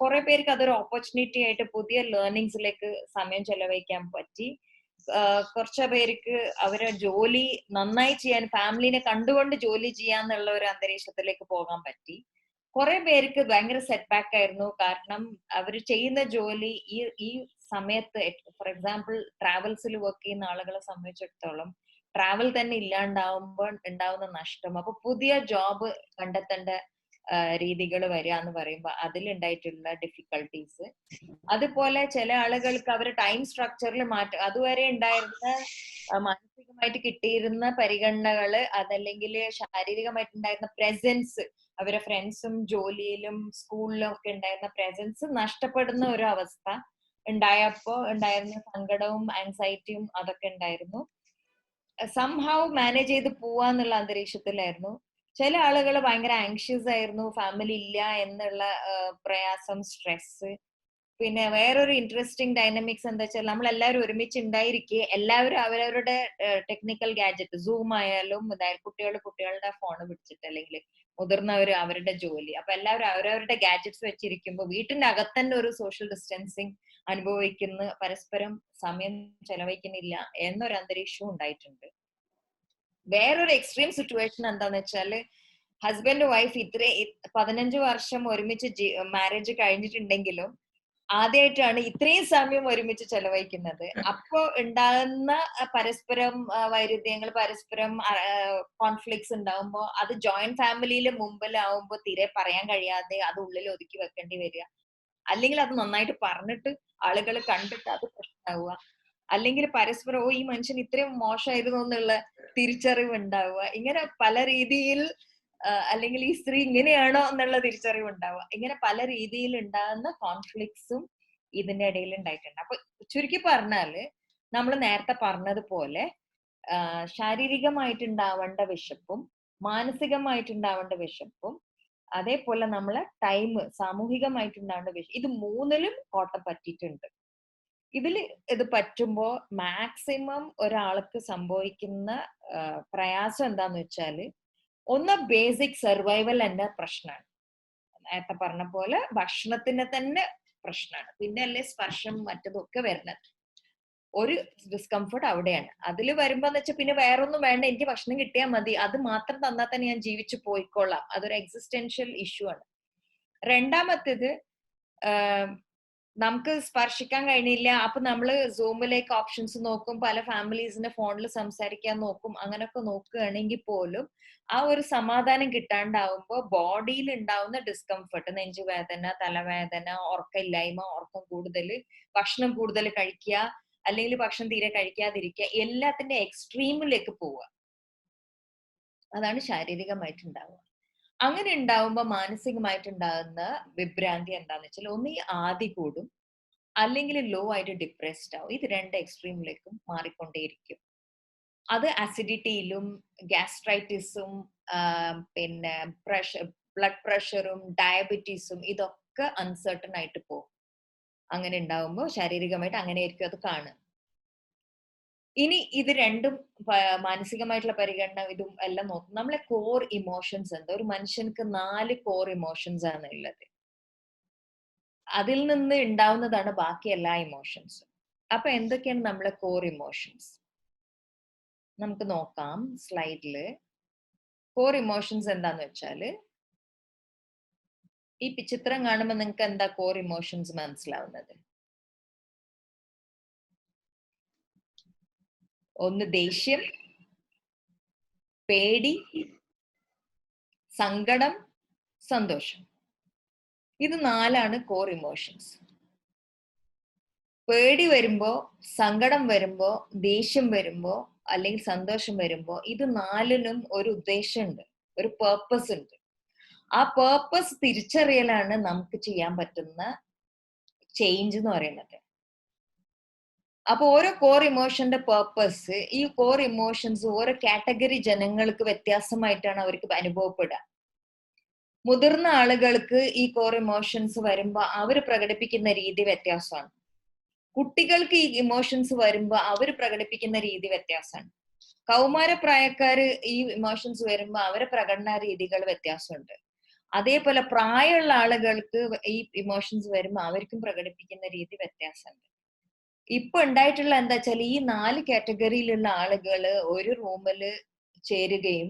കുറെ പേർക്ക് അതൊരു ഓപ്പർച്യൂണിറ്റി ആയിട്ട് പുതിയ ലേണിങ്സിലേക്ക് സമയം ചെലവഴിക്കാൻ പറ്റി. കുറച്ച് പേർക്ക് അവരെ ജോലി നന്നായി ചെയ്യാൻ, ഫാമിലിനെ കണ്ടുകൊണ്ട് ജോലി ചെയ്യാന്നുള്ള ഒരു അന്തരീക്ഷത്തിലേക്ക് പോകാൻ പറ്റി. കുറെ പേർക്ക് ഭയങ്കര സെറ്റ് ബാക്ക് ആയിരുന്നു. കാരണം അവർ ചെയ്യുന്ന ജോലി ഈ സമയത്ത്, ഫോർ എക്സാമ്പിൾ ട്രാവൽസിൽ വർക്ക് ചെയ്യുന്ന ആളുകളെ സംബന്ധിച്ചിടത്തോളം ട്രാവൽ തന്നെ ഇല്ലാണ്ടാവുമ്പോൾ ഉണ്ടാവുന്ന നഷ്ടം, അപ്പൊ പുതിയ ജോബ് കണ്ടെത്തേണ്ട രീതികൾ വരിക എന്ന് പറയുമ്പോൾ അതിലുണ്ടായിട്ടുള്ള ഡിഫിക്കൽട്ടീസ്. അതുപോലെ ചില ആളുകൾക്ക് അവരുടെ ടൈം സ്ട്രക്ചറിൽ മാറ്റം, അതുവരെ ഉണ്ടായിരുന്ന മാനസികമായിട്ട് കിട്ടിയിരുന്ന പരിഗണനകള്, അതല്ലെങ്കിൽ ശാരീരികമായിട്ടുണ്ടായിരുന്ന പ്രസൻസ്, അവരുടെ ഫ്രണ്ട്സും ജോലിയിലും സ്കൂളിലും ഒക്കെ ഉണ്ടായിരുന്ന പ്രസൻസ് നഷ്ടപ്പെടുന്ന ഒരു അവസ്ഥ ഉണ്ടായപ്പോ ഉണ്ടായിരുന്ന സങ്കടവും ആൻസൈറ്റിയും അതൊക്കെ ഉണ്ടായിരുന്നു. സംഹൗ മാനേജ് ചെയ്ത് പോവാന്നുള്ള അന്തരീക്ഷത്തിലായിരുന്നു. ചില ആളുകൾ ഭയങ്കര ആങ്ഷ്യസ് ആയിരുന്നു, ഫാമിലി ഇല്ല എന്നുള്ള പ്രയാസം, സ്ട്രെസ്. പിന്നെ വേറൊരു ഇൻട്രസ്റ്റിംഗ് ഡൈനമിക്സ് എന്താ വെച്ചാൽ നമ്മൾ എല്ലാവരും ഒരുമിച്ച് ഉണ്ടായിരിക്കെ എല്ലാവരും അവരവരുടെ ടെക്നിക്കൽ ഗാഡ്ജറ്റ്, സൂം ആയാലും കുട്ടികൾ കുട്ടികളുടെ ഫോൺ പിടിച്ചിട്ട്, അല്ലെങ്കിൽ മുതിർന്നവർ അവരുടെ ജോലി, അപ്പൊ എല്ലാവരും അവരവരുടെ ഗാഡ്ജറ്റ്സ് വെച്ചിരിക്കുമ്പോൾ വീട്ടിന്റെ അകത്ത് തന്നെ ഒരു സോഷ്യൽ ഡിസ്റ്റൻസിങ് അനുഭവിക്കുന്ന, പരസ്പരം സമയം ചെലവഴിക്കുന്നില്ല എന്നൊരു അന്തരീക്ഷവും ഉണ്ടായിട്ടുണ്ട്. വേറൊരു എക്സ്ട്രീം സിറ്റുവേഷൻ എന്താന്ന് വെച്ചാല് ഹസ്ബൻഡ് വൈഫ് 15 വർഷം ഒരുമിച്ച് മാരേജ് കഴിഞ്ഞിട്ടുണ്ടെങ്കിലും ആദ്യമായിട്ടാണ് ഇത്രയും സമയം ഒരുമിച്ച് ചെലവഴിക്കുന്നത്. അപ്പോ ഉണ്ടാകുന്ന പരസ്പരം വൈരുദ്ധ്യങ്ങൾ, പരസ്പരം കോൺഫ്ലിക്ട്സ് ഉണ്ടാവുമ്പോ അത് ജോയിന്റ് ഫാമിലിയിലെ മുമ്പിലാവുമ്പോ തീരെ പറയാൻ കഴിയാതെ അത് ഉള്ളിൽ ഒതുക്കി വെക്കേണ്ടി വരിക, അല്ലെങ്കിൽ അത് നന്നായിട്ട് പറഞ്ഞിട്ട് ആളുകൾ കണ്ടിട്ട് അത് പ്രശ്നമാവുക, അല്ലെങ്കിൽ പരസ്പരം ഈ മനുഷ്യൻ ഇത്രയും മോശമായിരുന്നു എന്നുള്ള തിരിച്ചറിവ് ഉണ്ടാവുക. ഇങ്ങനെ പല രീതിയിൽ, അല്ലെങ്കിൽ ഈ സ്ത്രീ ഇങ്ങനെയാണോ എന്നുള്ള തിരിച്ചറിവ് ഉണ്ടാവുക. ഇങ്ങനെ പല രീതിയിൽ ഉണ്ടാകുന്ന കോൺഫ്ലിക്ട്സും ഇതിന്റെ ഇടയിൽ ഉണ്ടായിട്ടുണ്ട്. അപ്പൊ ചുരുക്കി പറഞ്ഞാല് നമ്മൾ നേരത്തെ പറഞ്ഞതുപോലെ ശാരീരികമായിട്ടുണ്ടാവേണ്ട വിശപ്പും മാനസികമായിട്ടുണ്ടാവേണ്ട വിശപ്പും അതേപോലെ നമ്മളെ ടൈം, സാമൂഹികമായിട്ടുണ്ടാവേണ്ട വിശപ്പ്, ഇത് മൂന്നിലും കോട്ടം പറ്റിയിട്ടുണ്ട്. ഇത് പറ്റുമ്പോ മാക്സിമം ഒരാൾക്ക് സംഭവിക്കുന്ന പ്രയാസം എന്താന്ന് വെച്ചാല്, ഒന്ന് ബേസിക് സർവൈവൽ എന്ന പ്രശ്നമാണ്. നേരത്തെ പറഞ്ഞ പോലെ ഭക്ഷണത്തിന് തന്നെ പ്രശ്നമാണ്. പിന്നെ അല്ലേ സ്പർശം മറ്റതൊക്കെ വരുന്നത്. ഒരു ഡിസ്കംഫർട്ട് അവിടെയാണ്. അതിൽ വരുമ്പോന്ന് വെച്ചാൽ പിന്നെ വേറൊന്നും വേണ്ട, എനിക്ക് ഭക്ഷണം കിട്ടിയാൽ മതി, അത് മാത്രം തന്നാൽ തന്നെ ഞാൻ ജീവിച്ചു പോയിക്കൊള്ളാം. അതൊരു എക്സിസ്റ്റൻഷ്യൽ ഇഷ്യൂ ആണ്. രണ്ടാമത്തേത്, നമുക്ക് സ്പർശിക്കാൻ കഴിഞ്ഞില്ല, അപ്പൊ നമ്മള് സൂമിലേക്ക് ഓപ്ഷൻസ് നോക്കും, പല ഫാമിലീസിന്റെ ഫോണിൽ സംസാരിക്കാൻ നോക്കും. അങ്ങനൊക്കെ നോക്കുകയാണെങ്കിൽ പോലും ആ ഒരു സമാധാനം കിട്ടാണ്ടാവുമ്പോ ബോഡിയിൽ ഉണ്ടാവുന്ന ഡിസ്കംഫർട്ട്, നെഞ്ചുവേദന, തലവേദന, ഉറക്കമില്ലായ്മ, ഉറക്കം കൂടുതൽ, ഭക്ഷണം കൂടുതൽ കഴിക്കുക, അല്ലെങ്കിൽ ഭക്ഷണം തീരെ കഴിക്കാതിരിക്കുക, എല്ലാത്തിന്റെ എക്സ്ട്രീമിലേക്ക് പോവുക. അതാണ് ശാരീരികമായിട്ടുണ്ടാവുക. അങ്ങനെ ഉണ്ടാവുമ്പോ മാനസികമായിട്ടുണ്ടാകുന്ന വിഭ്രാന്തി എന്താന്ന് വെച്ചാൽ, ഒന്ന് ഈ ആദി കൂടും, അല്ലെങ്കിൽ ലോ ആയിട്ട് ഡിപ്രസ്ഡ് ആവും. ഇത് രണ്ട് എക്സ്ട്രീമിലേക്കും മാറിക്കൊണ്ടേയിരിക്കും. അത് അസിഡിറ്റിയിലും ഗ്യാസ്ട്രൈറ്റിസും പിന്നെ ബ്ലഡ് പ്രഷറും ഡയബറ്റീസും ഇതൊക്കെ അൺസർട്ടൺ ആയിട്ട് പോകും. അങ്ങനെ ഉണ്ടാവുമ്പോൾ ശാരീരികമായിട്ട് അങ്ങനെയായിരിക്കും അത് കാണുക. ഇനി ഇത് രണ്ടും മാനസികമായിട്ടുള്ള പരിഗണന ഇതും എല്ലാം നോക്കും. നമ്മളെ കോർ ഇമോഷൻസ് എന്താ? ഒരു മനുഷ്യർക്ക് 4 കോർ ഇമോഷൻസ് ആണ് ഉള്ളത്. അതിൽ നിന്ന് ഉണ്ടാവുന്നതാണ് ബാക്കി എല്ലാ ഇമോഷൻസും. അപ്പൊ എന്തൊക്കെയാണ് നമ്മളെ കോർ ഇമോഷൻസ്? നമുക്ക് നോക്കാം സ്ലൈഡില്. കോർ ഇമോഷൻസ് എന്താന്ന് വെച്ചാല്, ഈ ചിത്രം കാണുമ്പോൾ നിങ്ങൾക്ക് എന്താ കോർ ഇമോഷൻസ് മനസ്സിലാവുന്നത്? ഒന്ന് ദേഷ്യം, പേടി, സങ്കടം, സന്തോഷം. ഇത് 4 കോർ ഇമോഷൻസ്. പേടി വരുമ്പോ, സങ്കടം വരുമ്പോ, ദേഷ്യം വരുമ്പോ, അല്ലെങ്കിൽ സന്തോഷം വരുമ്പോ, ഇത് 4നും ഒരു ഉദ്ദേശമുണ്ട്, ഒരു പേർപ്പസ് ഉണ്ട്. ആ പേർപ്പസ് തിരിച്ചറിയലാണ് നമുക്ക് ചെയ്യാൻ പറ്റുന്ന ചേഞ്ച് എന്ന് പറയുന്നത്. അപ്പൊ ഓരോ കോർ ഇമോഷന്റെ പേർപ്പസ്, ഈ കോർ ഇമോഷൻസ് ഓരോ കാറ്റഗറി ജനങ്ങൾക്ക് വ്യത്യാസമായിട്ടാണ് അവർക്ക് അനുഭവപ്പെടുക. മുതിർന്ന ആളുകൾക്ക് ഈ കോർ ഇമോഷൻസ് വരുമ്പോ അവർ പ്രകടിപ്പിക്കുന്ന രീതി വ്യത്യാസമാണ്. കുട്ടികൾക്ക് ഈ ഇമോഷൻസ് വരുമ്പോ അവർ പ്രകടിപ്പിക്കുന്ന രീതി വ്യത്യാസമാണ്. കൗമാരപ്രായക്കാര് ഈ ഇമോഷൻസ് വരുമ്പോ അവരെ പ്രകടന രീതികൾ വ്യത്യാസമുണ്ട്. അതേപോലെ പ്രായമുള്ള ആളുകൾക്ക് ഈ ഇമോഷൻസ് വരുമ്പോ അവർക്കും പ്രകടിപ്പിക്കുന്ന രീതി വ്യത്യാസമുണ്ട്. ഇപ്പൊ ഉണ്ടായിട്ടുള്ള എന്താ വെച്ചാൽ, ഈ 4 കാറ്റഗറിയിലുള്ള ആളുകൾ ഒരു റൂമില് ചേരുകയും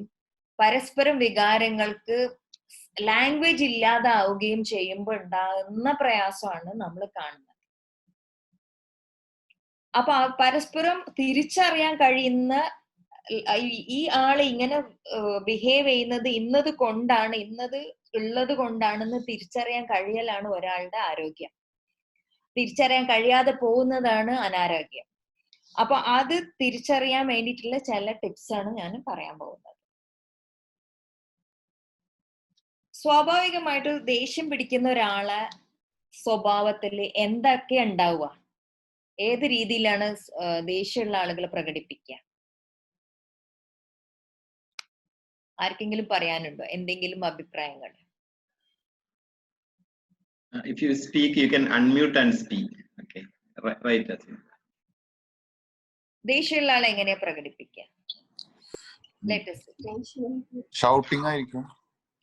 പരസ്പരം വികാരങ്ങൾക്ക് ലാംഗ്വേജ് ഇല്ലാതാവുകയും ചെയ്യുമ്പോൾ ഉണ്ടാകുന്ന പ്രയാസമാണ് നമ്മൾ കാണുന്നത്. അപ്പൊ പരസ്പരം തിരിച്ചറിയാൻ കഴിയുന്ന, ഈ ആള് ഇങ്ങനെ ബിഹേവ് ചെയ്യുന്നത് ഇന്നത് കൊണ്ടാണ്, ഇന്നത് ഉള്ളത് കൊണ്ടാണെന്ന് തിരിച്ചറിയാൻ കഴിയലാണ് ഒരാളുടെ ആരോഗ്യം. തിരിച്ചറിയാൻ കഴിയാതെ പോകുന്നതാണ് അനാരോഗ്യം. അപ്പൊ അത് തിരിച്ചറിയാൻ വേണ്ടിയിട്ടുള്ള ചില ടിപ്സ് ആണ് ഞാൻ പറയാൻ പോകുന്നത്. സ്വാഭാവികമായിട്ട് ദേഷ്യം പിടിക്കുന്ന ഒരാളെ സ്വഭാവത്തിൽ എന്തൊക്കെ ഉണ്ടാവുക, ഏത് രീതിയിലാണ് ദേഷ്യമുള്ള ആളുകൾ പ്രകടിപ്പിക്കുക? ആർക്കെങ്കിലും പറയാനുണ്ടോ എന്തെങ്കിലും അഭിപ്രായങ്ങൾ? If you speak, you can unmute and speak. Okay. Right. ദേഷ്യമുള്ള ആളെ എങ്ങനെയാ പ്രകടിപ്പിക്കുക? ഷൗട്ടിംഗ് ആയിരിക്കും.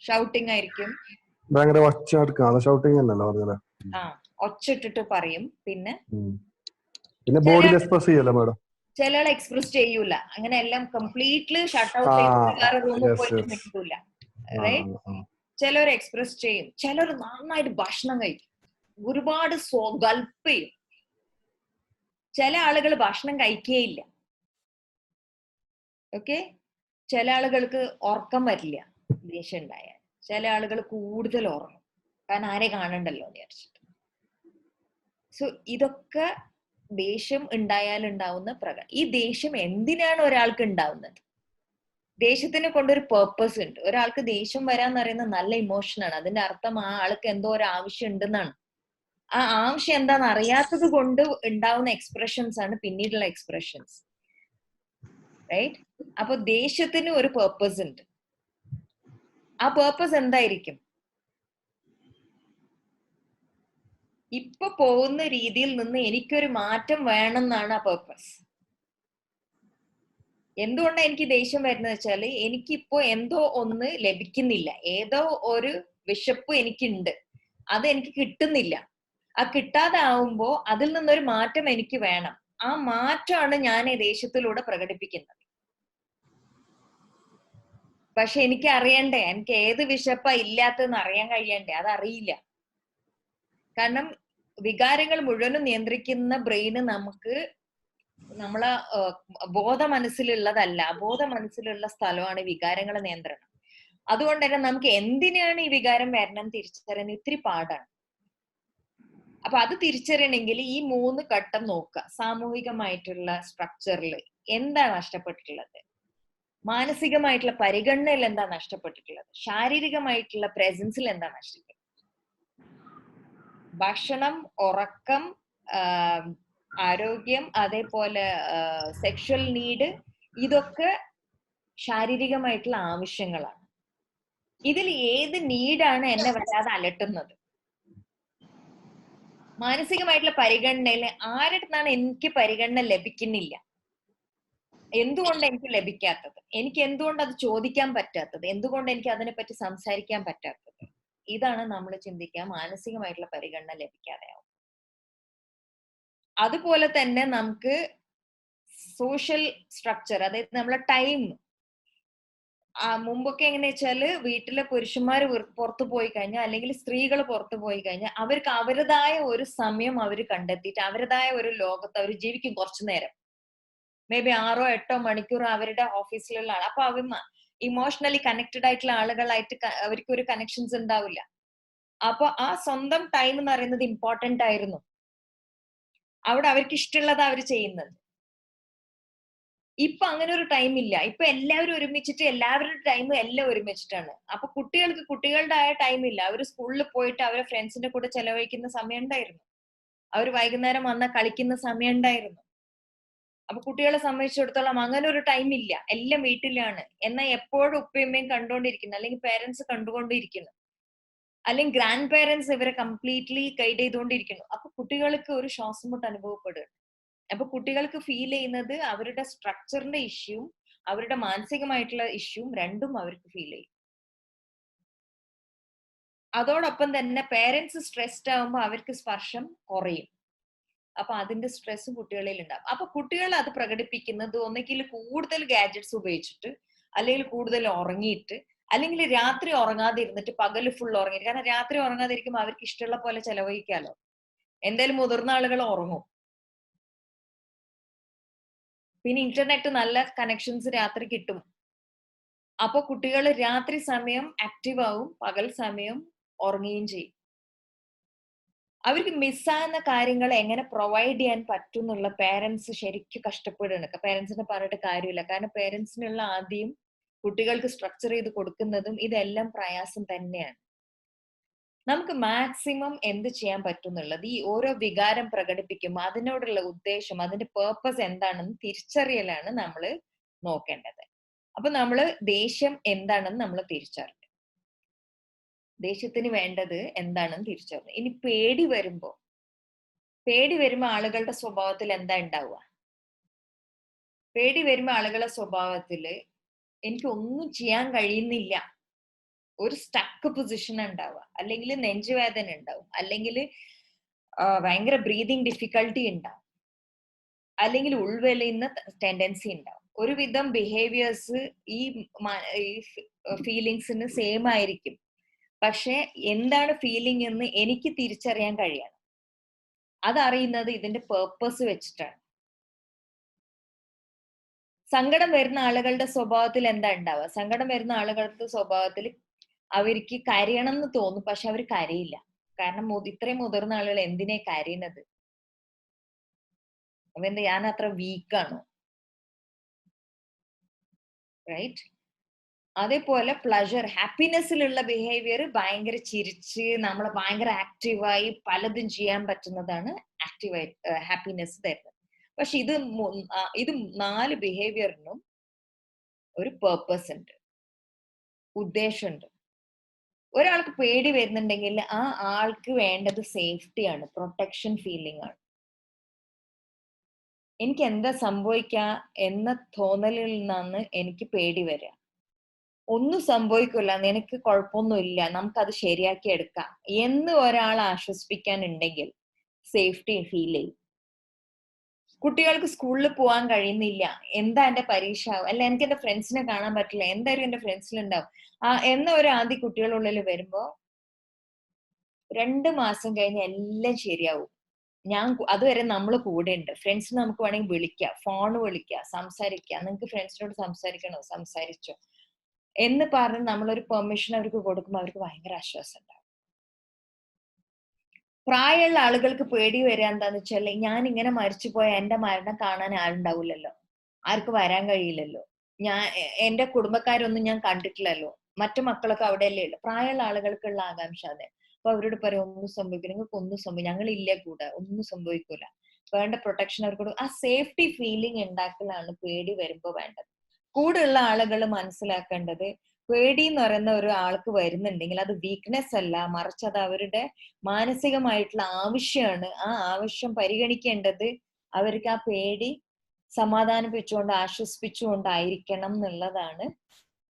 ഷൗട്ടിംഗ് ആയിരിക്കും. ഭയങ്കര ഒച്ച എടുക്കാം. ഷൗട്ടിംഗ് അല്ലല്ലോ പറഞ്ഞത്. ഒച്ചിട്ടിട്ട് പറയും. പിന്നെ ബോഡി എക്സ്പ്രസ് ചെയ്യല്ലോ മാഡം. ചില ആൾ എക്സ്പ്രസ് ചെയ്യൂല. അങ്ങനെ എല്ലാം കംപ്ലീറ്റ്ലി ഷട്ട് ഔട്ട് ചെയ്തിട്ട് വേറെ റൂമിൽ പോയിട്ട് നിൽക്കൂല. റൈറ്റ്? ചിലർ എക്സ്പ്രസ് ചെയ്യും. ചിലർ നന്നായിട്ട് ഭക്ഷണം കഴിക്കും, ഒരുപാട് ഗൾപ്പ് ചെയ്യും. ചില ആളുകൾ ഭക്ഷണം കഴിക്കേയില്ല. ഓക്കെ. ചില ആളുകൾക്ക് ഉറക്കം വരില്ല ദേഷ്യം ഉണ്ടായാൽ. ചില ആളുകൾ കൂടുതൽ ഉറങ്ങും, കാരണം ആരെ കാണണ്ടല്ലോ എന്ന് വിചാരിച്ചിട്ട്. സോ ഇതൊക്കെ ദേഷ്യം ഉണ്ടായാലുണ്ടാവുന്ന ഈ ദേഷ്യം എന്തിനാണ് ഒരാൾക്ക് ഉണ്ടാവുന്നത്? ദേഷ്യത്തിനെ കൊണ്ടൊരു പേർപ്പസ് ഉണ്ട്. ഒരാൾക്ക് ദേഷ്യം വരാന്ന് പറയുന്നത് നല്ല ഇമോഷനാണ്. അതിന്റെ അർത്ഥം ആ ആൾക്ക് എന്തോ ഒരു ആവശ്യം ഉണ്ടെന്നാണ്. ആ ആവശ്യം എന്താന്ന് അറിയാത്തത് കൊണ്ട് ഉണ്ടാവുന്ന എക്സ്പ്രഷൻസ് ആണ് പിന്നീടുള്ള എക്സ്പ്രഷൻസ്. റൈറ്റ്? അപ്പൊ ദേഷ്യത്തിന് ഒരു പേർപ്പസ് ഉണ്ട്. ആ പേർപ്പസ് എന്തായിരിക്കും? ഇപ്പൊ പോകുന്ന രീതിയിൽ നിന്ന് എനിക്കൊരു മാറ്റം വേണമെന്നാണ് ആ പേർപ്പസ്. എന്തുകൊണ്ടാണ് എനിക്ക് ദേഷ്യം വരുന്നത് വെച്ചാല് എനിക്കിപ്പോ എന്തോ ഒന്ന് ലഭിക്കുന്നില്ല, ഏതോ ഒരു വിശപ്പ് എനിക്കുണ്ട്, അത് എനിക്ക് കിട്ടുന്നില്ല. ആ കിട്ടാതെ ആവുമ്പോ അതിൽ നിന്നൊരു മാറ്റം എനിക്ക് വേണം. ആ മാറ്റമാണ് ഞാൻ ദേഷ്യത്തിലൂടെ പ്രകടിപ്പിക്കുന്നത്. പക്ഷെ എനിക്ക് അറിയണ്ടേ, എനിക്ക് ഏത് വിശപ്പാ ഇല്ലാത്തതെന്ന് അറിയാൻ കഴിയണ്ടേ? അതറിയില്ല. കാരണം വികാരങ്ങൾ മുഴുവനും നിയന്ത്രിക്കുന്ന ബ്രെയിന് നമ്മളെ ബോധ മനസ്സിലുള്ളതല്ല. അബോധ മനസ്സിലുള്ള സ്ഥലമാണ് വികാരങ്ങളെ നിയന്ത്രണം. അതുകൊണ്ട് തന്നെ നമുക്ക് എന്തിനാണ് ഈ വികാരം വരണം തിരിച്ചറിയാൻ ഇത്തിരി പാടാണ്. അപ്പൊ അത് തിരിച്ചറിയണമെങ്കിൽ ഈ 3 ഘട്ടം നോക്കുക. സാമൂഹികമായിട്ടുള്ള സ്ട്രക്ചറിൽ എന്താ നഷ്ടപ്പെട്ടിട്ടുള്ളത്, മാനസികമായിട്ടുള്ള പരിഗണനയിൽ എന്താ നഷ്ടപ്പെട്ടിട്ടുള്ളത്, ശാരീരികമായിട്ടുള്ള പ്രസൻസിൽ എന്താ നഷ്ടപ്പെട്ടത്. ഭക്ഷണം, ഉറക്കം, ആരോഗ്യം, അതേപോലെ സെക്ഷൽ നീഡ്, ഇതൊക്കെ ശാരീരികമായിട്ടുള്ള ആവശ്യങ്ങളാണ്. ഇതിൽ ഏത് നീഡാണ് എന്നെ വല്ലാതെ അലട്ടുന്നത്? മാനസികമായിട്ടുള്ള പരിഗണനയിൽ ആരുടെ എനിക്ക് പരിഗണന ലഭിക്കുന്നില്ല? എന്തുകൊണ്ട് എനിക്ക് ലഭിക്കാത്തത്? എനിക്ക് എന്തുകൊണ്ട് അത് ചോദിക്കാൻ പറ്റാത്തത്? എന്തുകൊണ്ട് എനിക്ക് അതിനെപ്പറ്റി സംസാരിക്കാൻ പറ്റാത്തത്? ഇതാണ് നമ്മൾ ചിന്തിക്കുക മാനസികമായിട്ടുള്ള പരിഗണന ലഭിക്കാതെയാവും. അതുപോലെ തന്നെ നമുക്ക് സോഷ്യൽ സ്ട്രക്ചർ, അതായത് നമ്മളെ ടൈം. മുമ്പൊക്കെ എങ്ങനെ വെച്ചാല് വീട്ടിലെ പുരുഷന്മാര് പുറത്തു പോയി കഴിഞ്ഞാൽ, അല്ലെങ്കിൽ സ്ത്രീകൾ പുറത്തു പോയി കഴിഞ്ഞാൽ അവർക്ക് അവരുടേതായ ഒരു സമയം അവർ കണ്ടെത്തിയിട്ട് അവരുടേതായ ഒരു ലോകത്ത് അവർ ജീവിക്കും. കുറച്ചു നേരം, മേ ബി 6-8 മണിക്കൂർ അവരുടെ ഓഫീസിലുള്ള ആൾ. അപ്പൊ അവർ ഇമോഷണലി കണക്റ്റഡ് ആയിട്ടുള്ള ആളുകളായിട്ട് അവർക്ക് ഒരു കണക്ഷൻസ് ഉണ്ടാവില്ല. അപ്പൊ ആ സ്വന്തം ടൈം എന്ന് പറയുന്നത് ഇമ്പോർട്ടന്റ് ആയിരുന്നു. അവിടെ അവർക്ക് ഇഷ്ടമുള്ളത് അവർ ചെയ്യുന്നത്. ഇപ്പൊ അങ്ങനെ ഒരു ടൈം ഇല്ല. ഇപ്പൊ എല്ലാവരും ഒരുമിച്ചിട്ട് എല്ലാവരുടെ ടൈം എല്ലാം ഒരുമിച്ചിട്ടാണ്. അപ്പൊ കുട്ടികൾക്ക് കുട്ടികളുടെ ആയ ടൈം ഇല്ല. അവർ സ്കൂളിൽ പോയിട്ട് അവരെ ഫ്രണ്ട്സിന്റെ കൂടെ ചെലവഴിക്കുന്ന സമയം ഉണ്ടായിരുന്നു. അവർ വൈകുന്നേരം വന്നാൽ കളിക്കുന്ന സമയം ഉണ്ടായിരുന്നു. അപ്പൊ കുട്ടികളെ സംബന്ധിച്ചിടത്തോളം അങ്ങനെ ഒരു ടൈം ഇല്ല. എല്ലാം വീട്ടിലാണ്. എന്നാൽ എപ്പോഴും ഉപ്പയമ്മയും കണ്ടുകൊണ്ടിരിക്കുന്നു, അല്ലെങ്കിൽ പേരൻസ് കണ്ടുകൊണ്ടിരിക്കുന്നു, അല്ലെങ്കിൽ ഗ്രാൻഡ് പേരൻസ് ഇവരെ കംപ്ലീറ്റ്ലി ഗൈഡ് ചെയ്തുകൊണ്ടിരിക്കുന്നു. അപ്പൊ കുട്ടികൾക്ക് ഒരു ശ്വാസം മുട്ട് അനുഭവപ്പെടുക. അപ്പൊ കുട്ടികൾക്ക് ഫീൽ ചെയ്യുന്നത് അവരുടെ സ്ട്രക്ചറിന്റെ ഇഷ്യൂവും അവരുടെ മാനസികമായിട്ടുള്ള ഇഷ്യൂവും രണ്ടും അവർക്ക് ഫീൽ ചെയ്യും. അതോടൊപ്പം തന്നെ പേരൻസ് സ്ട്രെസ്ഡ് ആവുമ്പോൾ അവർക്ക് സ്പർശം കുറയും. അപ്പൊ അതിന്റെ സ്ട്രെസ് കുട്ടികളിൽ ഉണ്ടാവും. അപ്പൊ കുട്ടികൾ അത് പ്രകടിപ്പിക്കുന്നത് ഒന്നെങ്കിൽ കൂടുതൽ ഗാഡ്ജറ്റ്സ് ഉപയോഗിച്ചിട്ട്, അല്ലെങ്കിൽ കൂടുതൽ ഉറങ്ങിയിട്ട്, അല്ലെങ്കിൽ രാത്രി ഉറങ്ങാതെ ഇരുന്നിട്ട് പകല് ഫുൾ ഉറങ്ങിയിട്ട്. കാരണം രാത്രി ഉറങ്ങാതിരിക്കുമ്പോൾ അവർക്ക് ഇഷ്ടമുള്ള പോലെ ചെലവഴിക്കാലോ. എന്തായാലും മുതിർന്ന ആളുകൾ ഉറങ്ങും. പിന്നെ ഇന്റർനെറ്റ് നല്ല കണക്ഷൻസ് രാത്രി കിട്ടും. അപ്പൊ കുട്ടികൾ രാത്രി സമയം ആക്റ്റീവ് ആവും, പകൽ സമയം ഉറങ്ങുകയും ചെയ്യും. അവർക്ക് മിസ്സാകുന്ന കാര്യങ്ങൾ എങ്ങനെ പ്രൊവൈഡ് ചെയ്യാൻ പറ്റും എന്നുള്ള പേരൻസ് ശരിക്കും കഷ്ടപ്പെടുകയാണ്. പേരൻസിനെ പറഞ്ഞിട്ട് കാര്യമില്ല. കാരണം പേരൻസിനുള്ള ആദ്യം കുട്ടികൾക്ക് സ്ട്രക്ചർ ചെയ്ത് കൊടുക്കുന്നതും ഇതെല്ലാം പ്രയാസം തന്നെയാണ്. നമുക്ക് മാക്സിമം എന്ത് ചെയ്യാൻ പറ്റും എന്നുള്ളത്, ഈ ഓരോ വികാരം പ്രകടിപ്പിക്കുമ്പോൾ അതിനോടുള്ള ഉദ്ദേശം, അതിന്റെ പേർപ്പസ് എന്താണെന്ന് തിരിച്ചറിയലാണ് നമ്മൾ നോക്കേണ്ടത്. അപ്പൊ നമ്മള് ദേഷ്യം എന്താണെന്ന് നമ്മൾ തിരിച്ചറിഞ്ഞു. ദേഷ്യത്തിന് വേണ്ടത് എന്താണെന്ന് തിരിച്ചറിഞ്ഞു. ഇനി പേടി വരുമ്പോ ആളുകളുടെ സ്വഭാവത്തിൽ എന്താ ഉണ്ടാവുക? പേടി വരുമ്പോ ആളുകളുടെ സ്വഭാവത്തില് എനിക്ക് ഒന്നും ചെയ്യാൻ കഴിയുന്നില്ല, ഒരു സ്റ്റക്ക് പൊസിഷൻ ഉണ്ടാവുക, അല്ലെങ്കിൽ നെഞ്ചുവേദന ഉണ്ടാവും, അല്ലെങ്കിൽ ഭയങ്കര ബ്രീതിങ് ഡിഫിക്കൽട്ടി ഉണ്ടാവും, അല്ലെങ്കിൽ ഉൾവലിയുന്ന ടെൻഡൻസി ഉണ്ടാവും. ഒരുവിധം ബിഹേവിയേഴ്സ് ഈ ഫീലിങ്സിന് സെയിം ആയിരിക്കും. പക്ഷെ എന്താണ് ഫീലിംഗ് എന്ന് എനിക്ക് തിരിച്ചറിയാൻ കഴിയണം. അതറിയുന്നത് ഇതിന്റെ പേർപ്പസ് വെച്ചിട്ടാണ്. സങ്കടം വരുന്ന ആളുകളുടെ സ്വഭാവത്തിൽ എന്താ ഉണ്ടാവുക? സങ്കടം വരുന്ന ആളുകളുടെ സ്വഭാവത്തിൽ അവർക്ക് കരയണം എന്ന് തോന്നും, പക്ഷെ അവർ കരയില്ല. കാരണം ഇത്രയും മുതിർന്ന ആളുകൾ എന്തിനാ കരയുന്നത്? അപ്പൊ എന്താ, ഞാൻ അത്ര വീക്കാണോ? റൈറ്റ്. അതേപോലെ പ്ലഷർ, ഹാപ്പിനെസ്സിലുള്ള ബിഹേവിയർ ഭയങ്കര ചിരിച്ച് നമ്മൾ ഭയങ്കര ആക്റ്റീവായി പലതും ചെയ്യാൻ പറ്റുന്നതാണ് ആക്റ്റീവായി ഹാപ്പിനെസ് തരുന്നത്. പക്ഷെ ഇത് 4 ബിഹേവിയറിനും ഒരു പേർപ്പസ് ഉണ്ട്, ഉദ്ദേശമുണ്ട്. ഒരാൾക്ക് പേടി വരുന്നുണ്ടെങ്കിൽ ആ ആൾക്ക് വേണ്ടത് സേഫ്റ്റിയാണ്, പ്രൊട്ടക്ഷൻ ഫീലിംഗ് ആണ്. എനിക്ക് എന്താ സംഭവിക്ക എന്ന തോന്നലിൽ നിന്നാണ് എനിക്ക് പേടി വരിക. ഒന്നും സംഭവിക്കില്ല, നിനക്ക് കുഴപ്പമൊന്നുമില്ല, നമുക്കത് ശരിയാക്കി എടുക്കാം എന്ന് ഒരാൾ ആശ്വസിപ്പിക്കാനുണ്ടെങ്കിൽ സേഫ്റ്റി ഫീൽ ചെയ്യും. കുട്ടികൾക്ക് സ്കൂളിൽ പോകാൻ കഴിയുന്നില്ല, എന്താ എന്റെ പരീക്ഷ, അല്ല എനിക്ക് എന്റെ ഫ്രണ്ട്സിനെ കാണാൻ പറ്റില്ല, എന്തായാലും എന്റെ ഫ്രണ്ട്സിലുണ്ടാവും എന്ന ഒരു ആദ്യ കുട്ടികളുള്ളിൽ വരുമ്പോ 2 മാസം കഴിഞ്ഞ് എല്ലാം ശരിയാവും. അതുവരെ നമ്മൾ കൂടെ ഉണ്ട്, ഫ്രണ്ട്സിന് നമുക്ക് വേണമെങ്കിൽ വിളിക്കാം, ഫോൺ വിളിക്കാം, സംസാരിക്കാം, നിങ്ങൾക്ക് ഫ്രണ്ട്സിനോട് സംസാരിക്കണോ സംസാരിച്ചോ എന്ന് പറഞ്ഞ് നമ്മളൊരു പെർമിഷൻ അവർക്ക് കൊടുക്കുമ്പോൾ അവർക്ക് ഭയങ്കര ആശ്വാസം ഉണ്ടാവും. പ്രായമുള്ള ആളുകൾക്ക് പേടി വരിക എന്താന്ന് വെച്ചാൽ, ഞാൻ ഇങ്ങനെ മരിച്ചു പോയ എന്റെ മരണം കാണാൻ ആളുണ്ടാവില്ലല്ലോ, ആർക്ക് വരാൻ കഴിയില്ലല്ലോ, എന്റെ കുടുംബക്കാരൊന്നും ഞാൻ കണ്ടിട്ടില്ലല്ലോ, മറ്റു മക്കളൊക്കെ അവിടെയല്ലേ ഉള്ളു. പ്രായമുള്ള ആളുകൾക്കുള്ള ആകാംക്ഷ അതെ. അപ്പൊ അവരോട് പറയും ഒന്നും സംഭവിക്കില്ല, നിങ്ങൾക്ക് ഒന്നും സംഭവിക്കും, ഞങ്ങൾ ഇല്ലേ കൂടെ, ഒന്നും സംഭവിക്കൂല, വേണ്ട പ്രൊട്ടക്ഷൻ അവർക്ക്. ആ സേഫ്റ്റി ഫീലിംഗ് ഉണ്ടാക്കലാണ് പേടി വരുമ്പോ വേണ്ടത്. കൂടെയുള്ള ആളുകൾ മനസ്സിലാക്കേണ്ടത്, പേടി എന്ന് പറയുന്ന ഒരു ആൾക്ക് വരുന്നുണ്ടെങ്കിൽ അത് വീക്ക്നെസ് അല്ല, മറിച്ച് അത് അവരുടെ മാനസികമായിട്ടുള്ള ആവശ്യമാണ്. ആ ആവശ്യം പരിഗണിക്കേണ്ടത് അവർക്ക് ആ പേടി സമാധാനിപ്പിച്ചുകൊണ്ട് ആശ്വസിപ്പിച്ചുകൊണ്ടായിരിക്കണം എന്നുള്ളതാണ്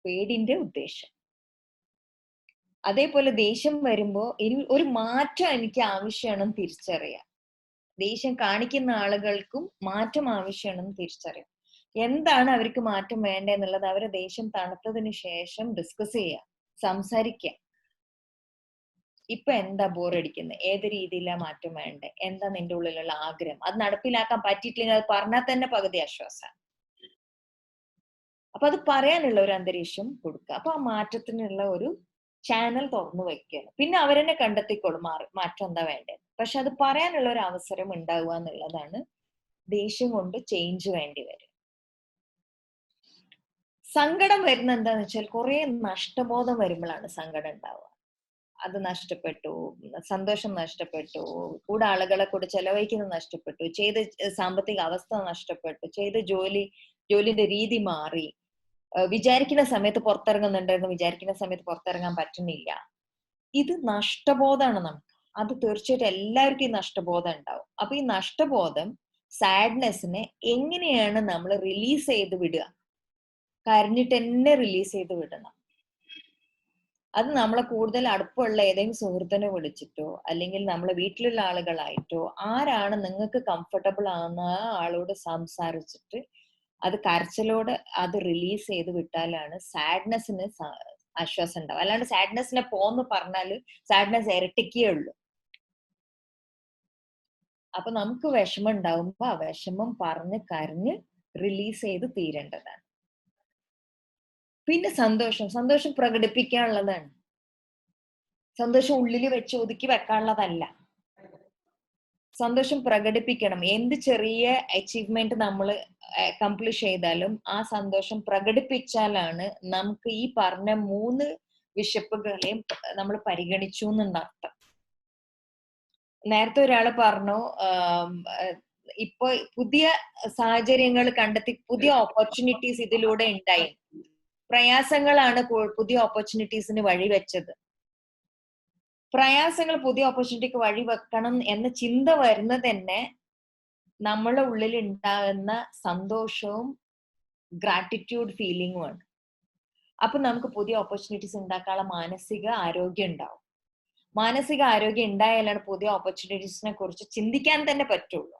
പേടിന്റെ ഉദ്ദേശം. അതേപോലെ ദേഷ്യം വരുമ്പോ ഒരു മാറ്റം എനിക്ക് ആവശ്യമാണെന്ന് തിരിച്ചറിയാം. ദേഷ്യം കാണിക്കുന്ന ആളുകൾക്കും മാറ്റം ആവശ്യമാണെന്ന് തിരിച്ചറിയാം. എന്താണ് അവർക്ക് മാറ്റം വേണ്ടെന്നുള്ളത് അവരെ ദേഷ്യം തണുത്തതിന് ശേഷം ഡിസ്കസ് ചെയ്യാം, സംസാരിക്കാം. ഇപ്പൊ എന്താ ബോറടിക്കുന്നത്, ഏത് രീതിയിലാ മാറ്റം വേണ്ടേ, എന്താ നിന്റെ ഉള്ളിലുള്ള ആഗ്രഹം, അത് നടപ്പിലാക്കാൻ പറ്റിയിട്ടില്ലെങ്കിൽ അത് പറഞ്ഞാൽ തന്നെ പകുതി ആശ്വാസം. അപ്പൊ അത് പറയാനുള്ള ഒരു അന്തരീക്ഷം കൊടുക്കുക. അപ്പൊ ആ മാറ്റത്തിനുള്ള ഒരു ചാനൽ തുറന്നു വെക്കുകയാണ്. പിന്നെ അവരെന്നെ കണ്ടെത്തിക്കോളും മാറ്റം എന്താ വേണ്ടത്. പക്ഷെ അത് പറയാനുള്ള ഒരു അവസരം ഉണ്ടാവുക എന്നുള്ളതാണ് ദേഷ്യം കൊണ്ട് ചേഞ്ച് വേണ്ടി വരും. സങ്കടം വരുന്ന എന്താന്ന് വെച്ചാൽ കുറെ നഷ്ടബോധം വരുമ്പോഴാണ് സങ്കടം ഉണ്ടാവുക. അത് നഷ്ടപ്പെട്ടു, സന്തോഷം നഷ്ടപ്പെട്ടു, കൂടെ ആളുകളെ കൂടെ ചെലവഴിക്കുന്നത് നഷ്ടപ്പെട്ടു, ചെയ്ത സാമ്പത്തിക അവസ്ഥ നഷ്ടപ്പെട്ടു, ചെയ്ത ജോലിന്റെ രീതി മാറി, വിചാരിക്കുന്ന സമയത്ത് പുറത്തിറങ്ങുന്നുണ്ടെന്ന് വിചാരിക്കുന്ന സമയത്ത് പുറത്തിറങ്ങാൻ പറ്റുന്നില്ല. ഇത് നഷ്ടബോധമാണ് നമുക്ക്. അത് തീർച്ചയായിട്ടും എല്ലാവർക്കും ഈ നഷ്ടബോധം ഉണ്ടാവും. അപ്പൊ ഈ നഷ്ടബോധം സാഡ്നെസ്സിനെ എങ്ങനെയാണ് നമ്മൾ റിലീസ് ചെയ്ത് വിടുക? കരഞ്ഞിട്ട് തന്നെ റിലീസ് ചെയ്ത് വിടണം. അത് നമ്മളെ കൂടുതൽ അടുപ്പമുള്ള ഏതെങ്കിലും സുഹൃത്തിനെ വിളിച്ചിട്ടോ അല്ലെങ്കിൽ നമ്മളെ വീട്ടിലുള്ള ആളുകളായിട്ടോ ആരാണ് നിങ്ങൾക്ക് കംഫർട്ടബിൾ ആവുന്ന ആ ആളോട് സംസാരിച്ചിട്ട് അത് കരച്ചിലോട് അത് റിലീസ് ചെയ്ത് വിട്ടാലാണ് സാഡ്നെസ്സിന് ആശ്വാസം ഉണ്ടാവും. അല്ലാണ്ട് സാഡ്നെസ്സിനെ പോന്ന് പറഞ്ഞാല് സാഡ്നെസ് ഇരട്ടിക്കേ ഉള്ളൂ. അപ്പൊ നമുക്ക് വിഷമം ഉണ്ടാവുമ്പോ ആ വിഷമം പറഞ്ഞ് കരഞ്ഞ് റിലീസ് ചെയ്ത് തീരേണ്ടതാണ്. പിന്നെ സന്തോഷം പ്രകടിപ്പിക്കാനുള്ളതാണ്. സന്തോഷം ഉള്ളിൽ വെച്ച് ഒതുക്കി വെക്കാനുള്ളതല്ല. സന്തോഷം പ്രകടിപ്പിക്കണം. എന്ത് ചെറിയ അച്ചീവ്മെന്റ് നമ്മൾ അക്കംപ്ലിഷ് ചെയ്താലും ആ സന്തോഷം പ്രകടിപ്പിച്ചാലാണ് നമുക്ക് ഈ പറഞ്ഞ 3 വിശപ്പുകളെയും നമ്മൾ പരിഗണിച്ചു എന്നർത്ഥം. നേരത്തെ ഒരാള് പറഞ്ഞു, ഇപ്പൊ പുതിയ സാഹചര്യങ്ങൾ കണ്ടെത്തി പുതിയ ഓപ്പർച്യൂണിറ്റീസ് ഇതിലൂടെ ഉണ്ടായി. പ്രയാസങ്ങളാണ് പുതിയ ഓപ്പർച്യൂണിറ്റീസിന് വഴിവെച്ചത്. പ്രയാസങ്ങൾ പുതിയ ഓപ്പർച്യൂണിറ്റിക്ക് വഴിവെക്കണം എന്ന ചിന്ത വരുന്നത് തന്നെ നമ്മളെ ഉള്ളിൽ ഉണ്ടാകുന്ന സന്തോഷവും ഗ്രാറ്റിറ്റ്യൂഡ് ഫീലിംഗുമാണ്. അപ്പൊ നമുക്ക് പുതിയ ഓപ്പർച്യൂണിറ്റീസ് ഉണ്ടാക്കാനുള്ള മാനസിക ആരോഗ്യം ഉണ്ടാവും. മാനസിക ആരോഗ്യം ഉണ്ടായാലാണ് പുതിയ ഓപ്പർച്യൂണിറ്റീസിനെ കുറിച്ച് ചിന്തിക്കാൻ തന്നെ പറ്റുള്ളൂ.